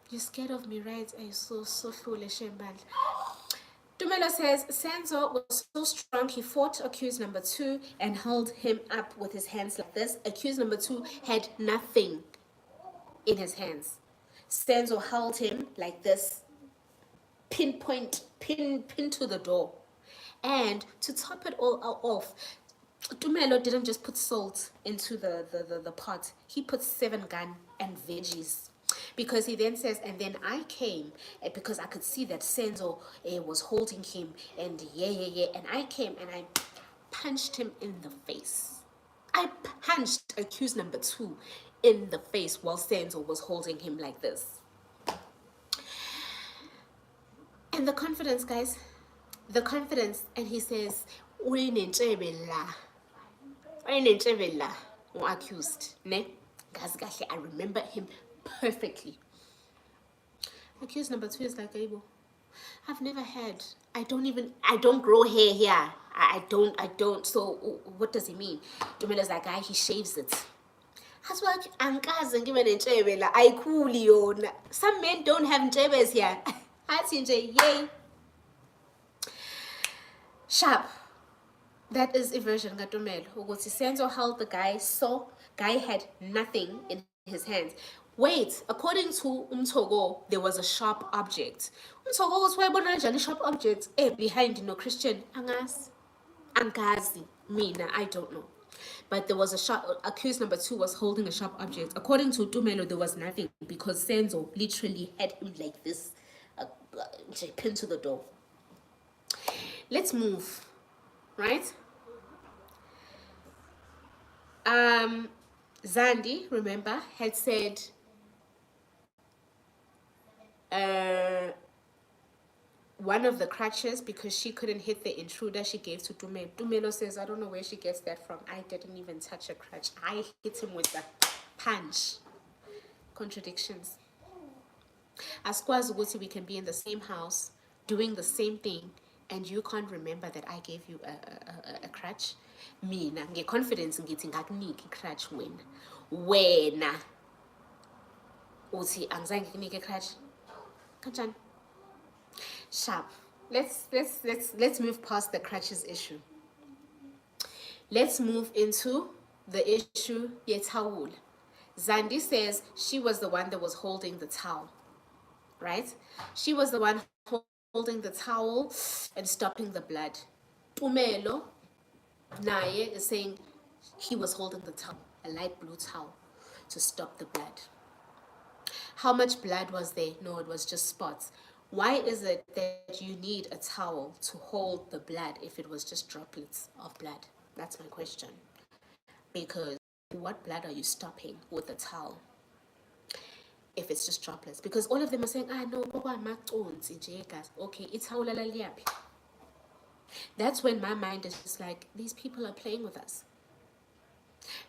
You're scared of me, right? I'm so foolish, man. Tumelo says Senzo was so strong he fought accused number 2 and held him up with his hands like this. Accused number 2 had nothing in his hands. Senzo held him like this, pin to the door. And to top it all off, Tumelo didn't just put salt into the pot. He put 7 gun and veggies. Because he then says, and then I came because I could see that Senzo was holding him, and and I came and I punched him in the face. I punched accused number 2 in the face while Senzo was holding him like this. And the confidence, guys, the confidence, and he says, accused, ne? I remember him perfectly. Accused number 2 is like, Abel, I've never had, I don't grow hair here. I don't. So what does he mean? Tumelo's like, guy, he shaves it. That's what I cool you. Some men don't have ntebes here. Yay. Sharp. That is a version of Tumelo. Senzo held the guy, so guy had nothing in his hands. Wait, according to MTHOKO, there was a sharp object. MTHOKO was why sharp object behind no Christian. Angazi. Mina, I don't know. But there was a sharp, accused number 2 was holding a sharp object. According to Tumelo, there was nothing because Senzo literally had him like this, pinned to the door. Let's move. right? Zandi, remember, had said one of the crutches, because she couldn't hit the intruder, she gave to Tumelo. Tumelo says, I don't know where she gets that from. I didn't even touch a crutch. I hit him with a punch. Contradictions. Askwazi ukuthi we can be in the same house, doing the same thing, and you can't remember that I gave you a crutch. Mina, nge-confidence ngithi ngakuniki crutch wena. Wena. Uthi angizange ngikunike crutch. Kanjani? Sharp. Let's move past the crutches issue. Let's move into the issue yetawul. Zandi says she was the one that was holding the towel, right? She was the one holding the towel and stopping the blood. Tumelo naye is saying he was holding the towel, a light blue towel, to stop the blood. How much blood was there? No, it was just spots. Why is it that you need a towel to hold the blood if it was just droplets of blood? That's my question. Because what blood are you stopping with a towel if it's just droplets? Because all of them are saying, no, okay, it's how. That's when my mind is just like, these people are playing with us.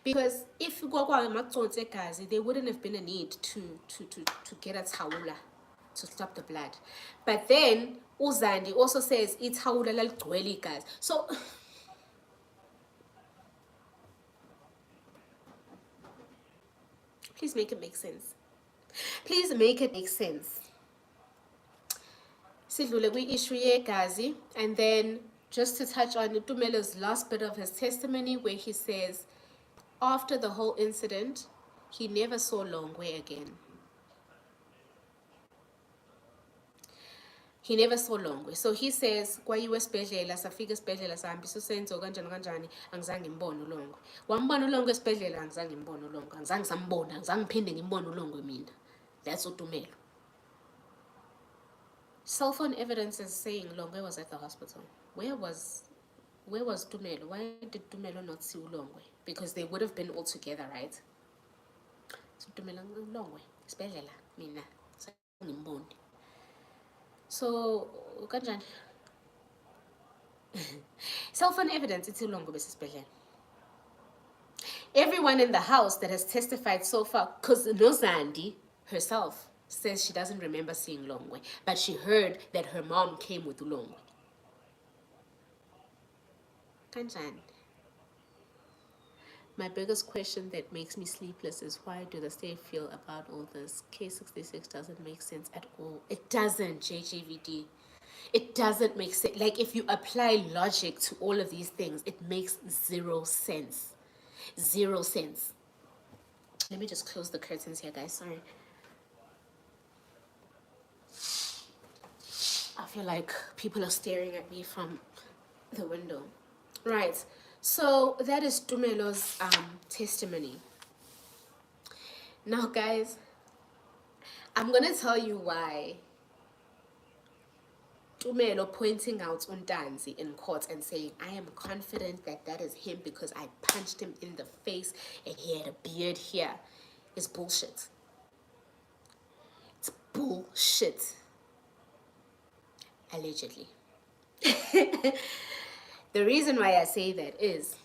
Because if there wouldn't have been a need to get a towel to stop the blood. But then Uzandi also says it's towel guys. So please make it make sense. Please make it make sense. Sidlule kwi-issue yegazi, and then just to touch on Tumelo's last bit of his testimony, where he says after the whole incident he never saw Longwe again. He never saw Longwe. So he says, kwayiwe esibhedlela, safika esibhedlela sahambisa uSenzo kanjani kanjani, angizange ngimbone uLongwe. Wambona uLongwe esibhedlela, angizange ngimbone uLongwe. Angizange sambona, angizange ngiphinde ngimbone uLongwe mina. That's uTumelo. Cell phone evidence is saying Longwe was at the hospital. Where was Tumelo? Why did Tumelo not see Longwe? Because they would have been all together, right? So Tumelo Longwe, esibhedlela mina, ngimbone. So kanjani? Cell phone evidence it's Longwe besibhedlela. Everyone in the house that has testified so far, because Zandi herself says she doesn't remember seeing Longwe, but she heard that her mom came with Longwe. Kanjani? My biggest question that makes me sleepless is, why do the state feel about all this? K66 doesn't make sense at all. It doesn't, JJVD. It doesn't make sense. Like, if you apply logic to all of these things, it makes zero sense. Zero sense. Let me just close the curtains here, guys. Sorry. I feel like people are staring at me from the window. Right. So that is Tumelo's testimony. Now, guys, I'm going to tell you why Tumelo pointing out Untanzi in court and saying, I am confident that that is him because I punched him in the face and he had a beard here, is bullshit. It's bullshit. Allegedly. The reason why I say that is,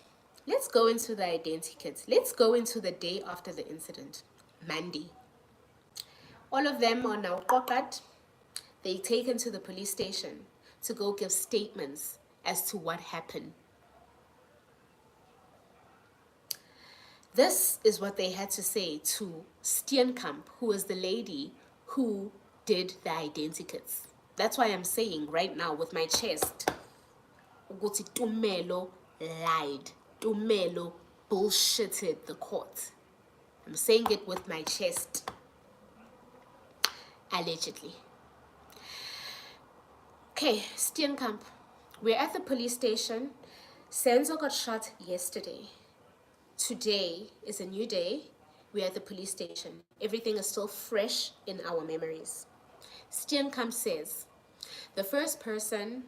let's go into the Identikits. Let's go into the day after the incident, Monday. All of them are now qoqat. They taken to the police station to go give statements as to what happened. This is what they had to say to Steenkamp, who is the lady who did the Identikits. That's why I'm saying right now with my chest, Tumelo lied. Tumelo bullshitted the court. I'm saying it with my chest. Allegedly. Okay, Steenkamp. We're at the police station. Senzo got shot yesterday. Today is a new day. We're at the police station. Everything is still fresh in our memories. Steenkamp says, the first person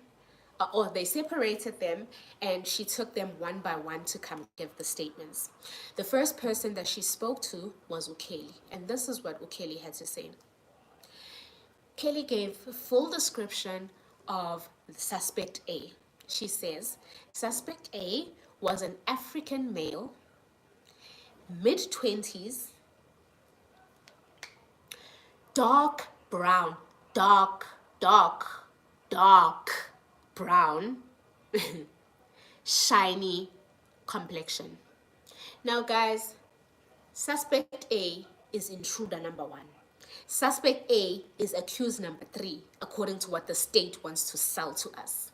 or they separated them, and she took them one by one to come give the statements. The first person that she spoke to was Ukeli, and this is what Ukeli had to say. Kelly gave a full description of the suspect A. She says, suspect A was an African male, mid-20s, dark brown, dark brown, shiny complexion. Now guys, suspect A is intruder number 1. Suspect A is accused number 3, according to what the state wants to sell to us.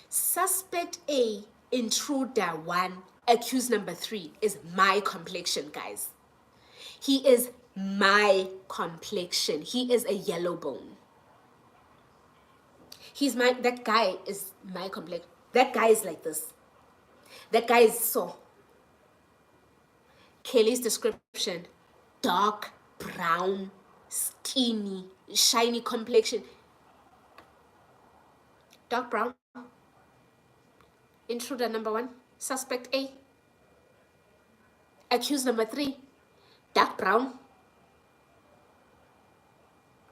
Suspect A, intruder 1, accused number 3 is my complexion, guys. He is my complexion. He is a yellow bone. That guy is my complexion. That guy is like this. That guy is so. Kelly's description, dark brown, skinny, shiny complexion. Dark brown. Intruder number 1, suspect A. Accused number 3, dark brown.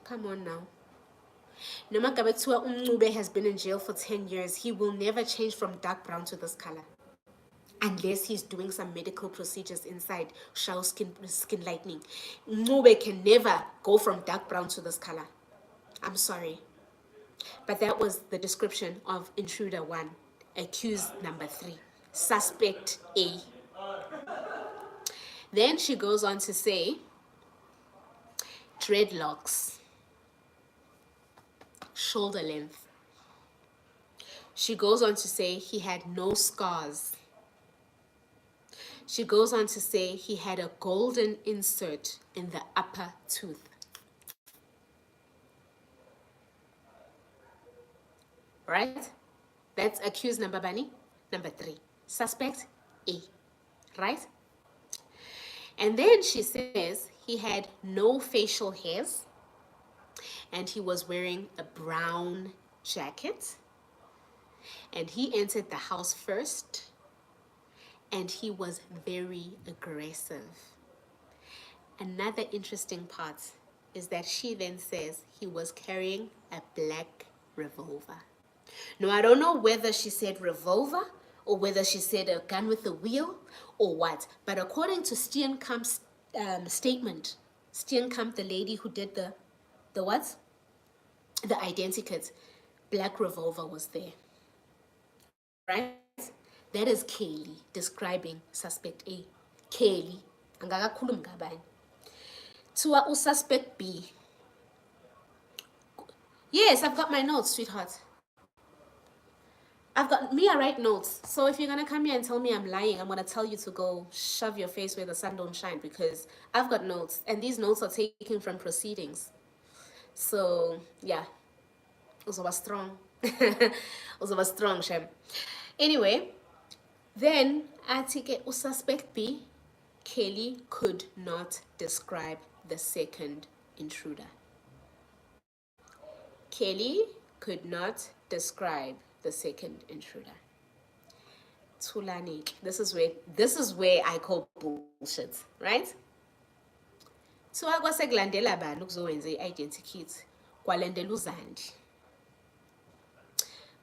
Come on now. Noma Gabetsua Umnube has been in jail for 10 years. He will never change from dark brown to this color. Unless he's doing some medical procedures inside, shower skin lightening. Umnube can never go from dark brown to this color. I'm sorry. But that was the description of intruder 1, accused number 3, suspect A. Then she goes on to say, dreadlocks, shoulder length. She goes on to say he had no scars. She goes on to say he had a golden insert in the upper tooth. Right? That's accused number 3, suspect A, right? And then she says he had no facial hairs, and he was wearing a brown jacket, and he entered the house first, and he was very aggressive. Another interesting part is that she then says he was carrying a black revolver. Now, I don't know whether she said revolver or whether she said a gun with a wheel or what, but according to Steenkamp's statement, Steenkamp, the lady who did the what? The Identikits, black revolver was there, right? That is Kaylee describing suspect A. Kaylee, angakakhulumi ngabanye. Tuwa ususpect B. Yes, I've got my notes, sweetheart. I write notes. So if you're going to come here and tell me I'm lying, I'm going to tell you to go shove your face where the sun don't shine, because I've got notes, and these notes are taken from proceedings. So, yeah. Also was strong. Also was strong, Shem. Anyway, then I take it suspect B. Kelly could not describe the second intruder. Kelly could not describe the second intruder. Tulanik. This is where I call bullshit, right? So I was a glandela ban ukuzowenza Identikits kwalandela uZandi.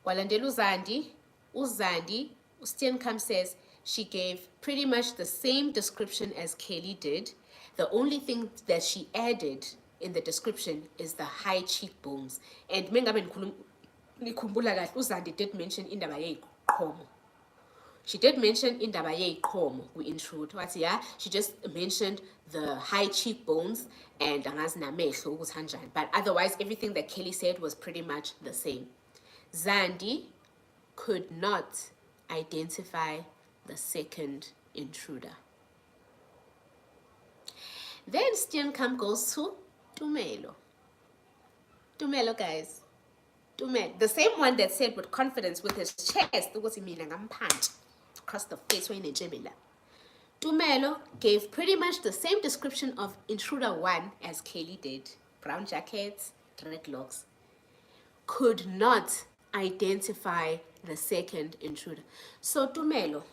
Kwalandela uZandi, Steenkamp says she gave pretty much the same description as Kelly did. The only thing that she added in the description is the high cheekbones. And uZandi did mention indaba yeqhomo. She did mention indaba yeqhomo ku-intrude. Wathi yeah, she just mentioned the high cheekbones and angazi namehlo ukuthi kanjani. But otherwise, everything that Kelly said was pretty much the same. Zandi could not identify the second intruder. Then Steenkamp goes to Tumelo. Tumelo, guys. Tumelo, the same one that said with confidence with his chest, what he mean, I'm punch across the face when Tumelo gave pretty much the same description of intruder 1 as Kelly did. Brown jackets, dreadlocks. Could not identify the second intruder. So Tumelo,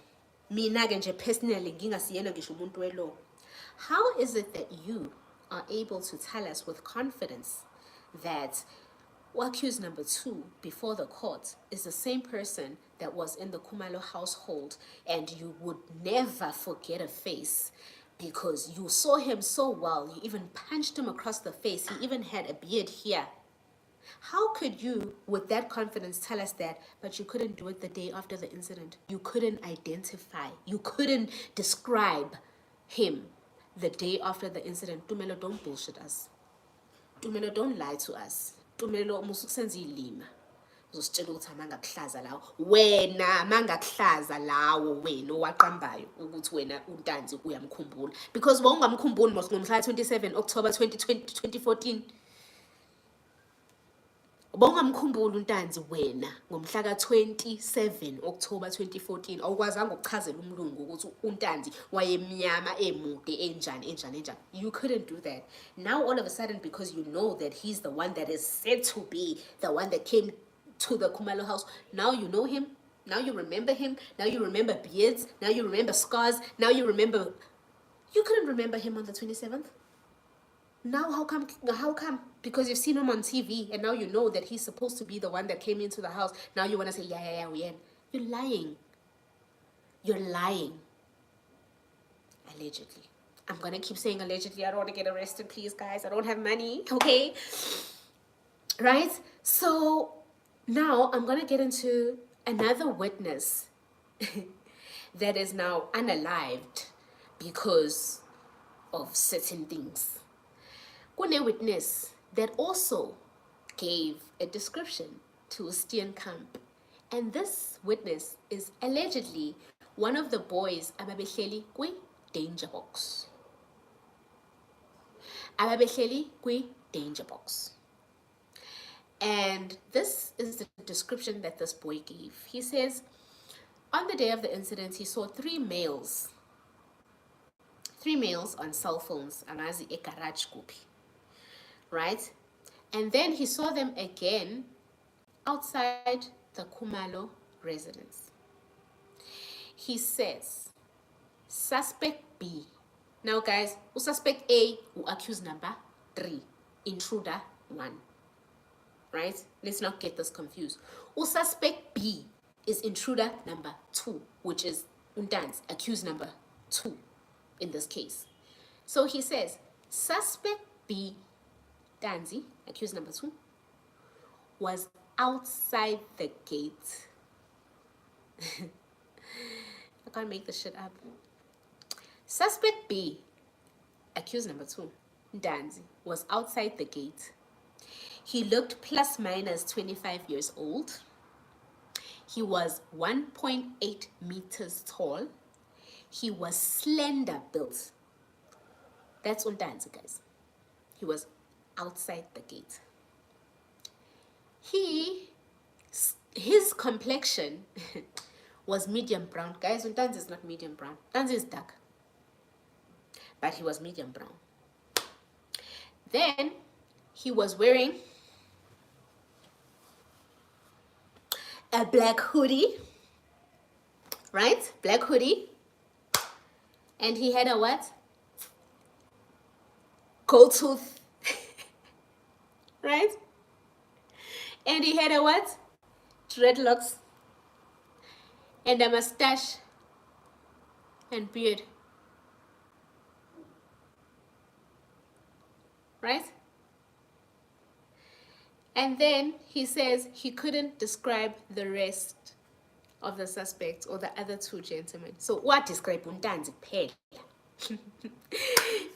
mina ke nje personally ngingasiyena ngisho umuntu welaw. How is it that you are able to tell us with confidence that accused number 2 before the court is the same person that was in the Khumalo household, and you would never forget a face because you saw him so well, you even punched him across the face, he even had a beard here? How could you, with that confidence, tell us that, but you couldn't do it the day after the incident? You couldn't identify, you couldn't describe him the day after the incident. Tumelo, don't bullshit us. Tumelo, don't lie to us. Tumelo, musukusenza ilima. Uzositshela ukuthi amangakuhlaza lawo. Wena mangakuhlaza lawo wena owaqambayo ukuthi wena uNtanzi uyamkhumbula. Because wawungamkhumbuli mos ngomhla 27 October 2014. Bongamkhumbula uNtanzi wena ngomhla ka-27 October 2014 awukwazanga ukuchazela umlungu ukuthi uNtanzi wayemnyama emude enjani. You couldn't do that. Now all of a sudden, because you know that he's the one that is said to be the one that came to the Khumalo house, now you know him, now you remember him, now you remember beards, now you remember scars, now you remember. You couldn't remember him on the 27th. Now how come? Because you've seen him on TV and now you know that he's supposed to be the one that came into the house. Now you want to say, yeah, we in. You're lying. You're lying. Allegedly. I'm going to keep saying allegedly. I don't want to get arrested, please, guys. I don't have money, okay? Right? So now I'm going to get into another witness that is now unalived because of certain things. Kune witness that also gave a description to Steenkamp. And this witness is allegedly one of the boys ababehleli kwi danger box. Ababehleli kwi danger box. And this is the description that this boy gave. He says, on the day of the incident, he saw three males on cell phones, angazi egarage kuphi. Right? And then he saw them again outside the Khumalo residence. He says, suspect B. Now guys, suspect A, accused number 3, intruder 1. Right? Let's not get this confused. Suspect B is intruder number 2, which is Untan's accused number 2 in this case. So he says, suspect B, Danzi, accused number 2, was outside the gate. I can't make this shit up. Suspect B, accused number 2, Danzi, was outside the gate. He looked plus minus 25 years old. He was 1.8 meters tall. He was slender built. That's Untanzi, guys. He was outside the gate. His complexion was medium brown. Guys, Untanzi is not medium brown. Untanzi is dark. But he was medium brown. Then he was wearing a black hoodie, right? Black hoodie. And he had a what? Gold tooth, right? And he had a what? Dreadlocks and a mustache and beard, right? And then he says he couldn't describe the rest of the suspects or the other two gentlemen. So what describe Untanzi Pale?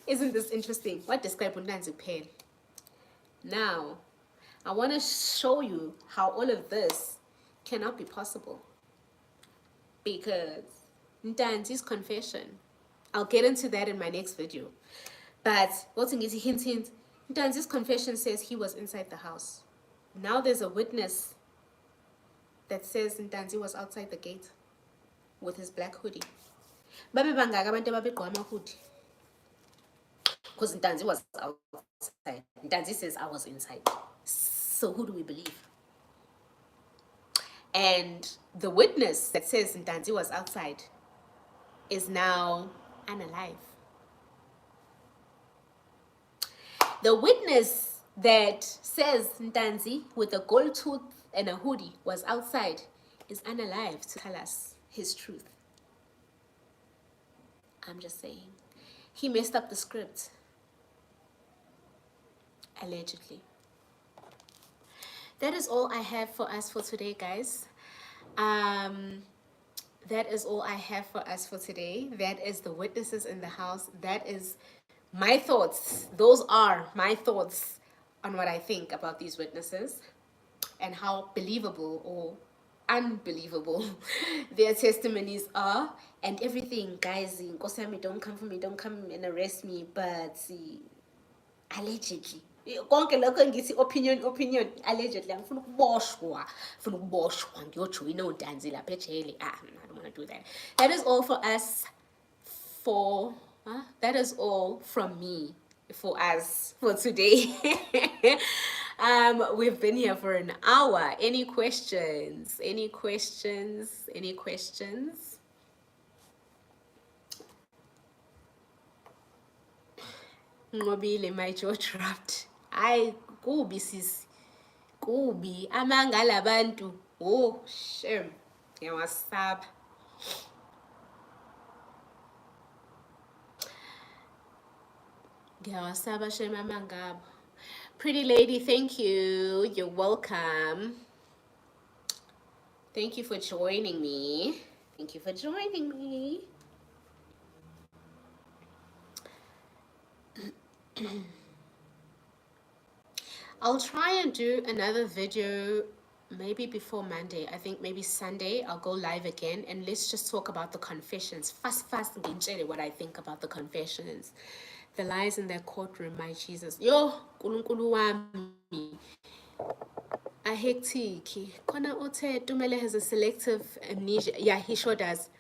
Isn't this interesting? What describe Untanzi Pale? Now, I want to show you how all of this cannot be possible. Because Untanzi's confession, I'll get into that in my next video. But what's in hint, Untanzi's confession says he was inside the house. Now there's a witness that says Untanzi was outside the gate with his black hoodie. Babe bangaka abantu ababegqoka ama-hoodie. Because Untanzi was outside. Untanzi says I was inside. So who do we believe? And the witness that says Ntanzi was outside is now unalive. The witness that says Ntanzi with a gold tooth and a hoodie was outside is unalive to tell us his truth. I'm just saying. He messed up the script. Allegedly. That is all I have for us for today, guys. That is all I have for us for today. That is the witnesses in the house. That is my thoughts. Those are my thoughts on what I think about these witnesses and how believable or unbelievable their testimonies are and everything. Guys, don't come for me, don't come and arrest me, but allegedly konke lokho ngithi opinion allegedly angifuna ukuboshwa ngiyojoyina udansi lapha ejele. I don't want to do that. That is all for us for that is all from me for us for today. We've been here for an hour. Any questions? Any questions? Any questions? Ngobile, my jaw dropped. Ay, kubi sis. Kubi. Amanga labantu. Oh, shame. Ngiyawasaba. Ngiyawasaba shame amangabo. Pretty lady, thank you. You're welcome. Thank you for joining me. Thank you for joining me. I'll try and do another video maybe before Monday. I think maybe Sunday I'll go live again and let's just talk about the confessions. Fast, what I think about the confessions. The lies in their courtroom, my Jesus. Yo, Nkulunkulu wami. A hectic. Kona ote Tumelo has a selective amnesia. Yeah, he sure does.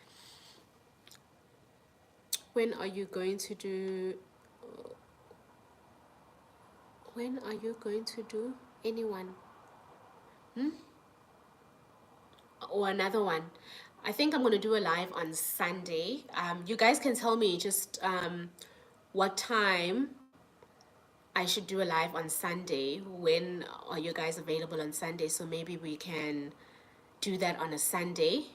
When are you going to do anyone? Or another one? I think I'm going to do a live on Sunday. You guys can tell me just what time I should do a live on Sunday. When are you guys available on Sunday? So maybe we can do that on a Sunday.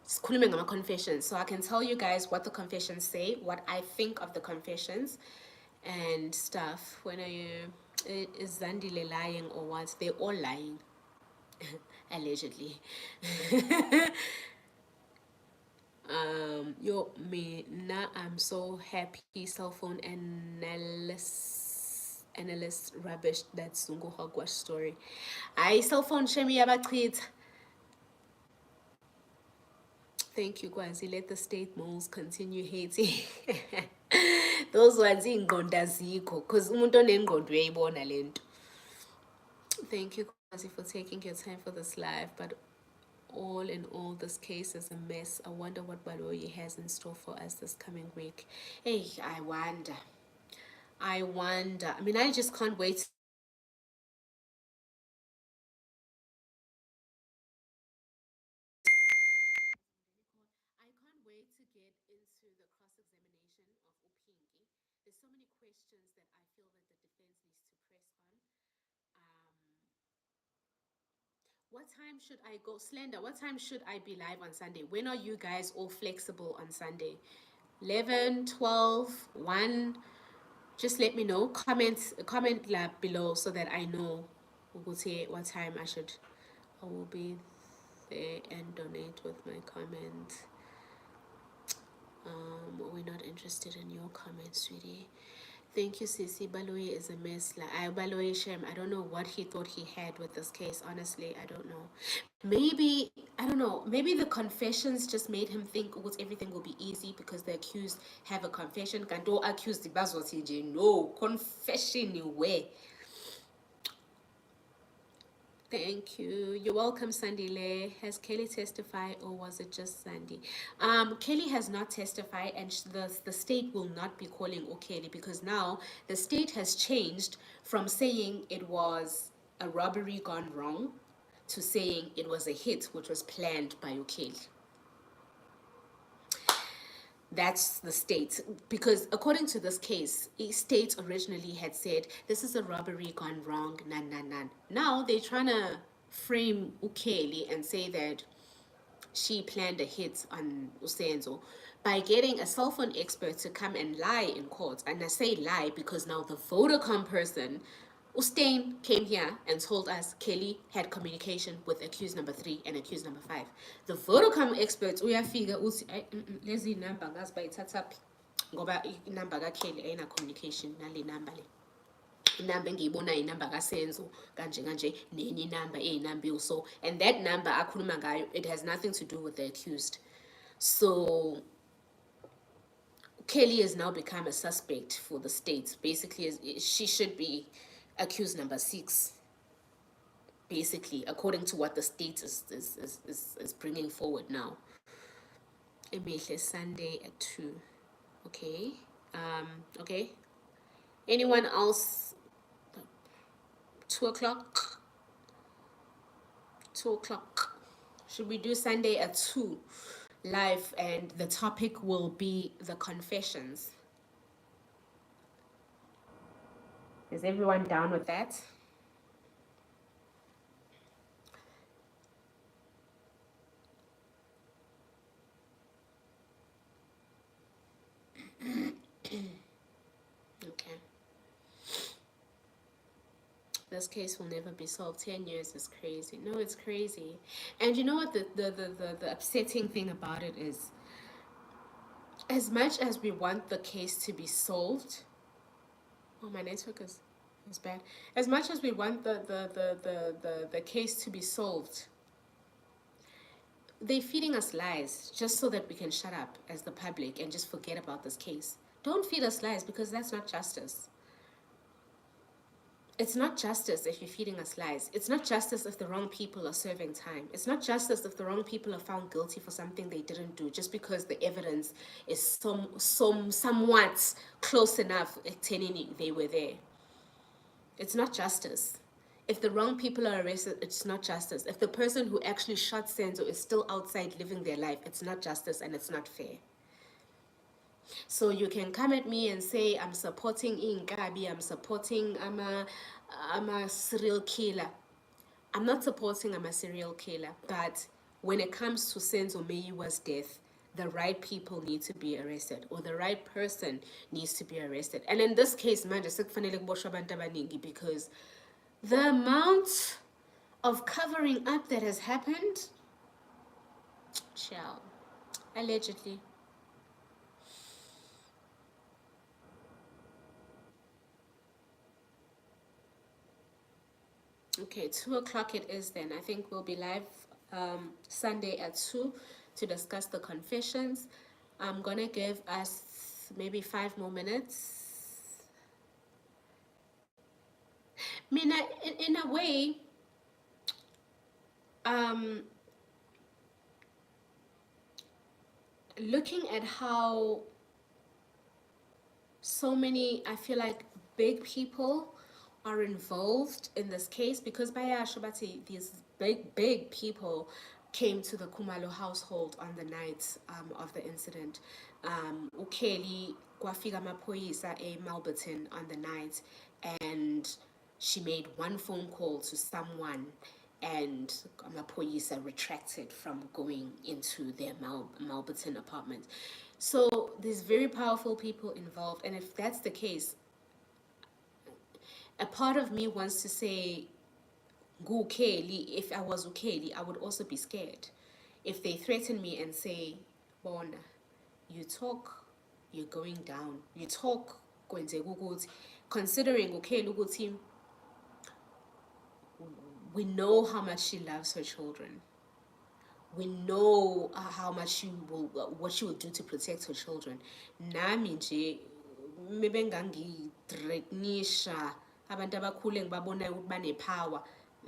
Sikhulume ngama confessions, so I can tell you guys what the confessions say, what I think of the confessions and stuff. When are you, is Zandile lying or what? They're all lying. Allegedly. Yo, me now I'm so happy. Cell phone analyst rubbish. That's Zungu Hogwash story. I cell phone shemi yabachit. Thank you, Kwazi. Let the state moles continue hating. Those ones ingqondo azikho, because umuntu onengqondo uyayibona lento. Thank you, Kwazi, for taking your time for this live. But all in all, this case is a mess. I wonder what Baloyi has in store for us this coming week. Hey, I wonder. I mean, I just can't wait. I can't wait to get into the cross-examination of Upingi. There's so many questions that I feel that the defense needs to press on. What time should I go? Slender, what time should I be live on Sunday? When are you guys all flexible on Sunday? 11, 12, 1? Just let me know. Comment below so that I know what time I will be there and donate with my comment. We're not interested in your comment, sweetie. Thank you, Sisi. Baloyi is a mess. Baloyi Shem, I don't know what he thought he had with this case. Honestly, I don't know. Maybe, I don't know, maybe the confessions just made him think everything will be easy because the accused have a confession. Kanto accused the bazoti. No, confession way. Thank you. You're welcome, Zandile. Has Kelly testified or was it just Zandi? Kelly has not testified and the state will not be calling Kelly because now the state has changed from saying it was a robbery gone wrong to saying it was a hit which was planned by Ukeli. That's the state. Because according to this case, state originally had said, this is a robbery gone wrong, nan. Now they're trying to frame Ukeli and say that she planned a hit on Senzo by getting a cell phone expert to come and lie in court. And I say lie because now the Vodacom person, Ustain, came here and told us Kelly had communication with accused number 3 and accused number 5. The Vodacom experts, uyafika uthi lezi number ngazi bayithatha phi ngoba inamba kaKelly ayina communication nale number le. Inamba engiyibona inamba kaSenzo kanje nenye inamba eyinamba so, and that number akhuluma ngayo, it has nothing to do with the accused. So Kelly has now become a suspect for the state. Basically, she should be accused number 6. Basically, according to what the state is bringing forward now. Emehle Sunday at 2. Okay. Okay. Anyone else? 2 o'clock. 2 o'clock. Should we do Sunday at 2 live? And the topic will be the confessions. Is everyone down with that? Okay. This case will never be solved. 10 years is crazy. No, it's crazy. And you know what the upsetting thing about it is? As much as we want the case to be solved, oh, my network is bad. As much as we want the case to be solved, they're feeding us lies just so that we can shut up as the public and just forget about this case. Don't feed us lies, because that's not justice. It's not justice if you're feeding us lies. It's not justice if the wrong people are serving time. It's not justice if the wrong people are found guilty for something they didn't do just because the evidence is somewhat close enough telling they were there. It's not justice. If the wrong people are arrested, it's not justice. If the person who actually shot Senzo is still outside living their life, it's not justice and it's not fair. So you can come at me and say, I'm supporting Ingabi, I'm supporting, I'm a serial killer. I'm not supporting I'm a serial killer, but when it comes to Senzo Meyiwa's death, the right people need to be arrested, or the right person needs to be arrested. And in this case, because the amount of covering up that has happened, child, allegedly. Okay, 2 o'clock it is then. I think we'll be live Sunday at 2 to discuss the confessions. I'm gonna give us maybe 5 more minutes. Mina, in a way, looking at how so many, I feel like, big people are involved in this case, because Baya Shabati, these big people came to the Tumelo household on the night of the incident. Ukeli kwafika mapoyisa e Malberton on the night, and she made one phone call to someone, and mapoyisa retracted from going into their Malberton apartment. So there's very powerful people involved, and if that's the case, a part of me wants to say, Ukeli, if I was Ukeli, I would also be scared. If they threaten me and say, Bona, you talk, you're going down. You talk, considering Ukeli Uguti, we know how much she loves her children. We know how much she will, what she will do to protect her children. Nami nje, mebengangi threatenisha abantu abakhule ngibabona ukuthi bane-power,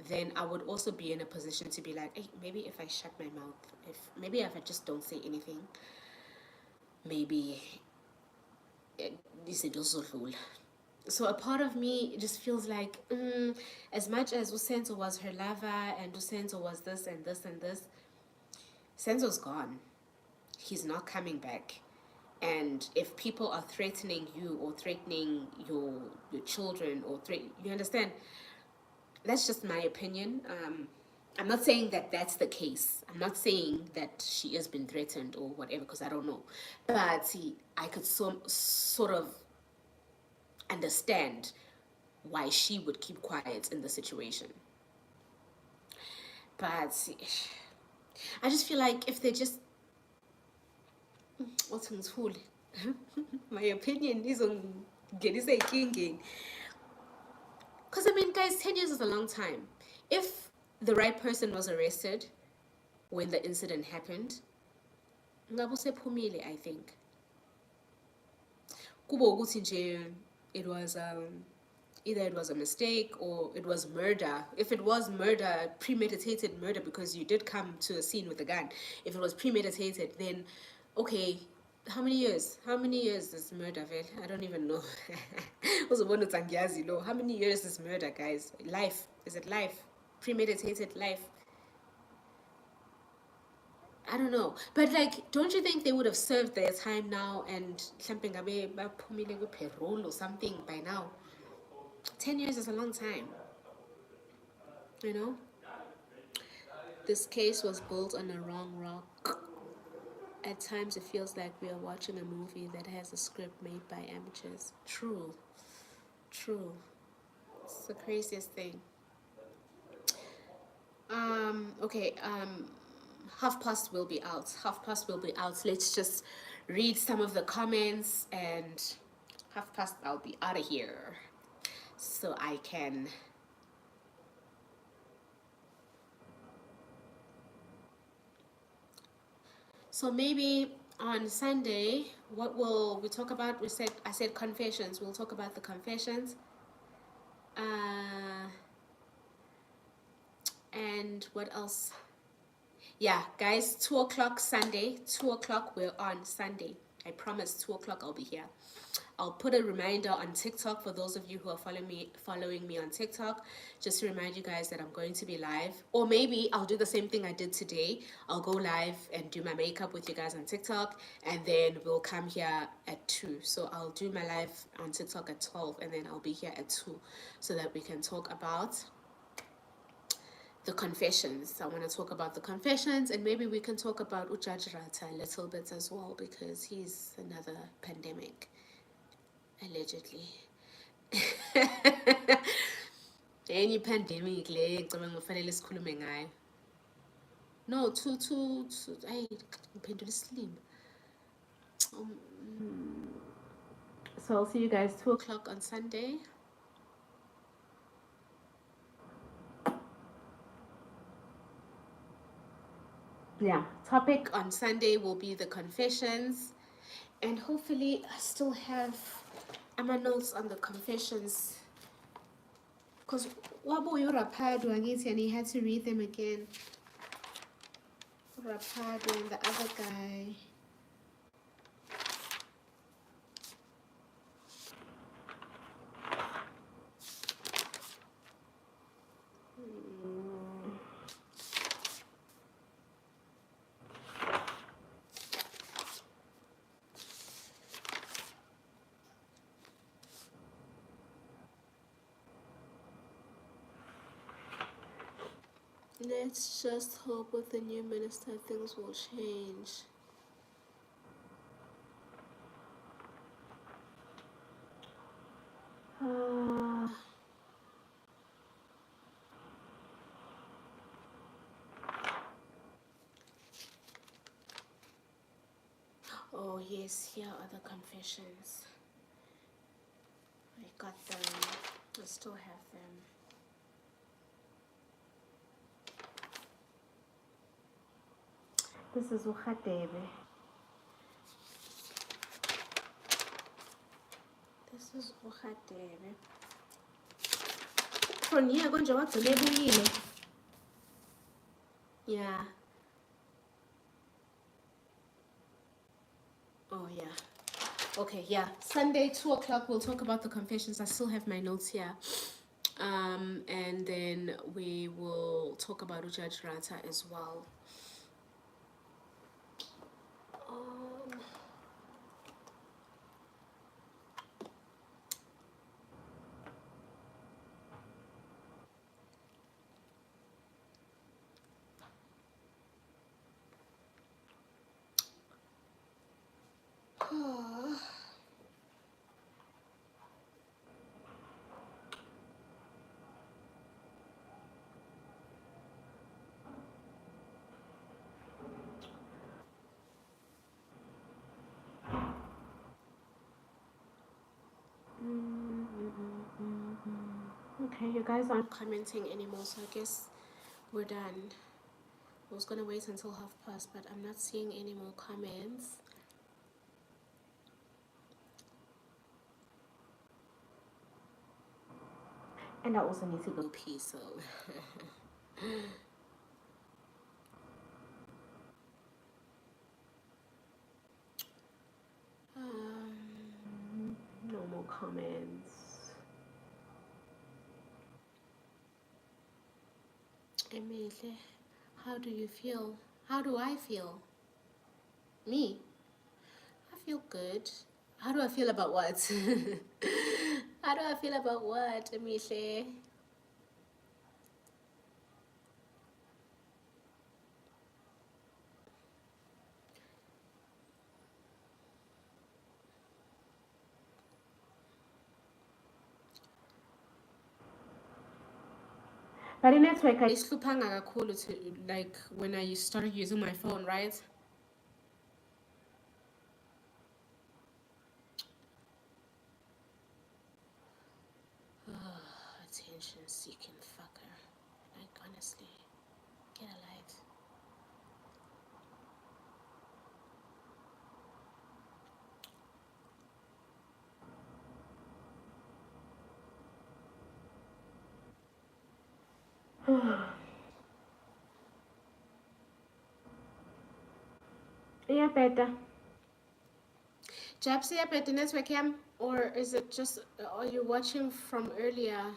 then I would also be in a position to be like, hey, maybe if I shut my mouth, maybe if I just don't say anything, maybe izinto zizodlula. So a part of me just feels like, as much as Usenzo was her lover and Usenzo was this and this and this, Senzo's gone. He's not coming back. And if people are threatening you or threatening your children or you understand, that's just my opinion. I'm not saying that that's the case. I'm not saying that she has been threatened or whatever because I don't know. But see, I could sort of understand why she would keep quiet in the situation. But see, I just feel like if they just what's in school, my opinion is on getting king. Because I mean, guys, 10 years is a long time. If the right person was arrested when the incident happened, I think. It was either it was a mistake or it was murder. If it was murder, premeditated murder, because you did come to a scene with a gun, if it was premeditated, then okay, how many years? How many years is murder, Vel? I don't even know. How many years is murder, guys? Life. Is it life? Premeditated life. I don't know. But like, don't you think they would have served their time now and something parole or something by now? 10 years is a long time. You know? This case was built on a wrong rock. At times it feels like we are watching a movie that has a script made by amateurs. True. True. It's the craziest thing. Okay, 1:30 will be out. 1:30 will be out. Let's just read some of the comments and 1:30 I'll be out of here. So I can so maybe on Sunday, what will we talk about? I said confessions. We'll talk about the confessions. And what else? Yeah, guys, 2 o'clock Sunday. 2 o'clock, we're on Sunday. I promise 2 o'clock I'll be here. I'll put a reminder on TikTok for those of you who are following me on TikTok, just to remind you guys that I'm going to be live. Or maybe I'll do the same thing I did today. I'll go live and do my makeup with you guys on TikTok, and then we'll come here at 2. So I'll do my live on TikTok at 12, and then I'll be here at 2 so that we can talk about the confessions. I want to talk about the confessions, and maybe we can talk about Ujaj Rata a little bit as well, because he's another pandemic, allegedly. Any pandemic le ngicabanga kufanele sikhulume ngayo. No, two ayi ngiphendula isilimo. So I'll see you guys 2 o'clock on Sunday. Yeah, topic on Sunday will be the confessions, and hopefully I still have my notes on the confessions, because Wabo Yorapad Wangiti, and he had to read them again. Rapado and the other guy. Let's just hope with the new minister things will change. Oh yes, here are the confessions. I got them. I still have them. This is Ukhatebe. This is Ukhatebe. From here, konje wagcine ebuyile. Yeah. Oh yeah. Okay, yeah. Sunday, 2 o'clock, we'll talk about the confessions. I still have my notes here. And then we will talk about Judge Rata as well. Um, okay, you guys aren't commenting anymore, so I guess we're done. I was gonna wait until 1:30, but I'm not seeing any more comments. And I also need to go pee, so. No more comments. Emile, how do you feel? How do I feel? Me? I feel good. How do I feel about what? How do I feel about what, Emile? But in network, I isluphanga kakhulu to like when I started using my phone, right? Attention seeking fucker. Like honestly, get a life. Yeah, better. Japsi, yeah, better network cam, or is it just? Are you watching from earlier?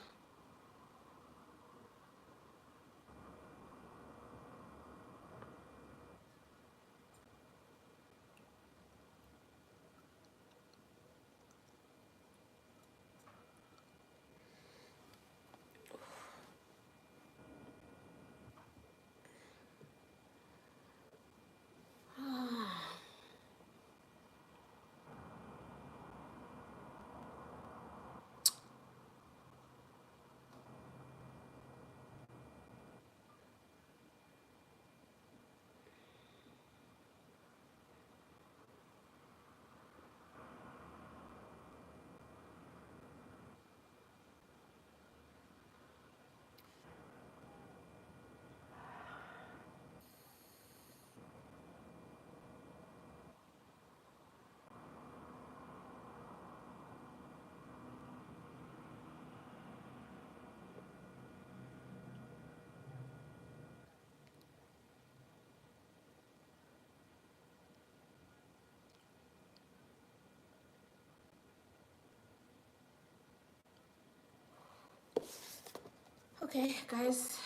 Okay, guys.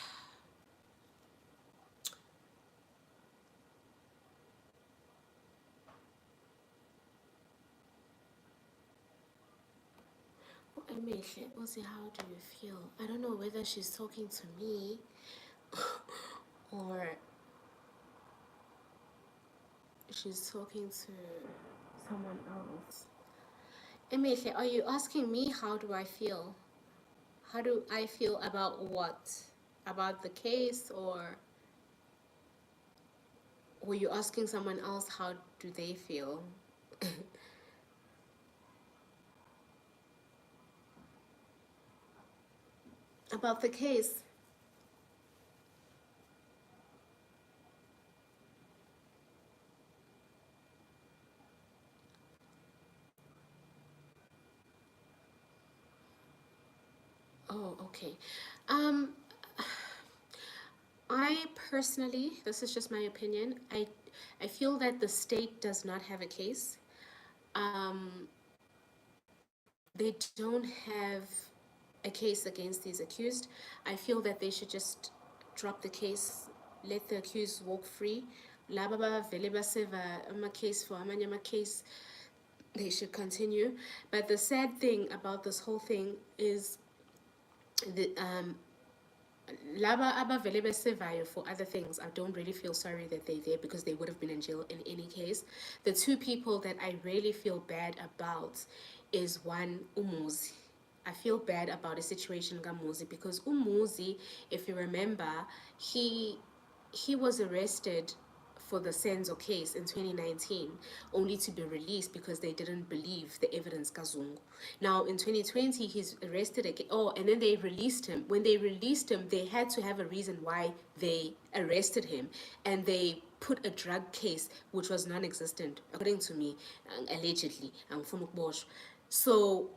Emihle, Ozi, how do you feel? I don't know whether she's talking to me or she's talking to someone else. Emihle, are you asking me how do I feel? How do I feel about what? About the case, or were you asking someone else how do they feel? About the case? Oh, okay. Um, I personally, this is just my opinion, I feel that the state does not have a case. um, they don't have a case against these accused. I feel that they should just drop the case, let the accused walk free. Laba bavele baseva ama-case for amanye ama-case, they should continue. But the sad thing about this whole thing is the laba abavele besevayo for other things, I don't really feel sorry that they're there because they would have been in jail in any case. The two people that I really feel bad about is one, Umuzi. I feel bad about a situation Gamuzi because Umuzi, if you remember, he was arrested for the Senzo case in 2019, only to be released because they didn't believe the evidence Kazungu. Now in 2020, he's arrested again. Oh, and then they released him. When they released him, they had to have a reason why they arrested him, and they put a drug case which was non-existent, according to me, allegedly. So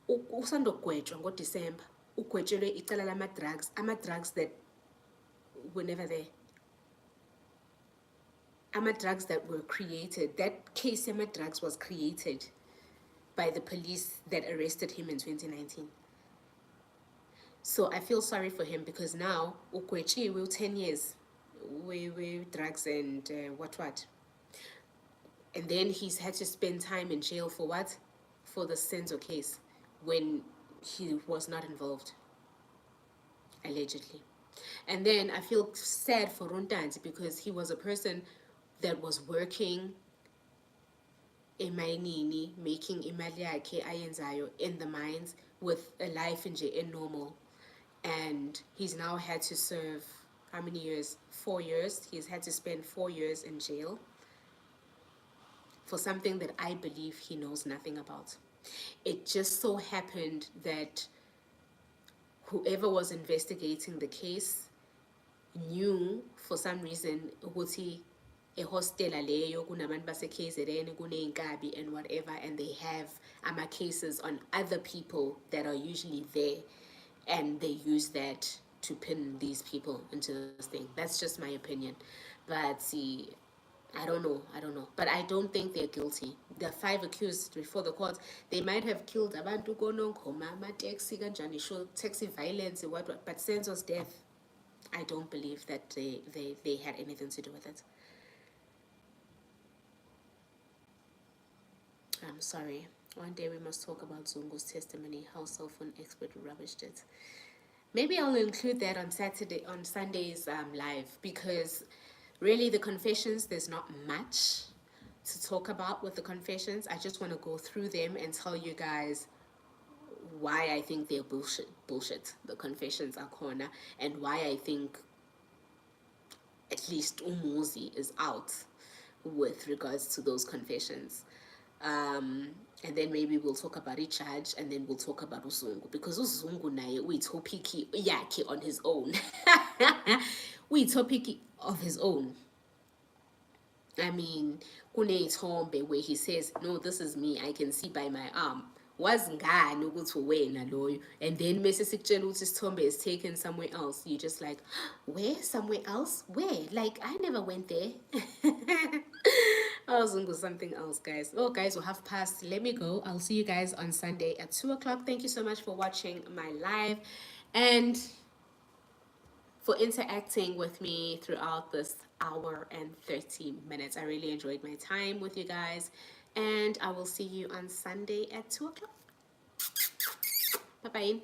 usandogwetshwa ngoDisemba ugwetshelwe icala lama-drugs, ama-drugs that were never there. Drugs that were created, that case drugs was created by the police that arrested him in 2019. So I feel sorry for him because now ukwechi will 10 years we drugs and what and then he's had to spend time in jail for what? For the Senzo case when he was not involved, allegedly. And then I feel sad for Runtanzi because he was a person that was working emayinini, making imali yakhe ayenzayo in the mines with a life in normal. And he's now had to serve how many years? 4 years. He's had to spend 4 years in jail for something that I believe he knows nothing about. It just so happened that whoever was investigating the case knew for some reason ukuthi ehostela leyo kunabantu base-KZN kuney'nkabi and whatever, and they have cases on other people that are usually there, and they use that to pin these people into this thing. That's just my opinion. But see, I don't know. But I don't think they're guilty. The 5 accused before the court, they might have killed abantu kononkoma, taxi kanjani, show taxi violence, what, but Senzo's death, I don't believe that they had anything to do with it. I'm sorry. One day we must talk about Zungu's testimony, how cell phone expert rubbished it. Maybe I'll include that on Sunday's live, because really the confessions, there's not much to talk about with the confessions. I just want to go through them and tell you guys why I think they're bullshit. The confessions are corner, and why I think at least Umuzi is out with regards to those confessions. And then maybe we'll talk about a charge, and then we'll talk about Uzungu, because Uzungu naye uyitopic yakhe on his own. Uyitopic of his own. I mean, kune where he says, no, this is me, I can see by my arm. Wazingani ukuthi wena loyo, and then mase sikutshela ukuthi isithombe is taken somewhere else, you just like, where? Somewhere else? Where? Like, I never went there. I was going to something else, guys. Oh, guys, we'll have passed. Let me go. I'll see you guys on Sunday at 2 o'clock. Thank you so much for watching my live and for interacting with me throughout this hour and 30 minutes. I really enjoyed my time with you guys, and I will see you on Sunday at 2 o'clock. Bye-bye.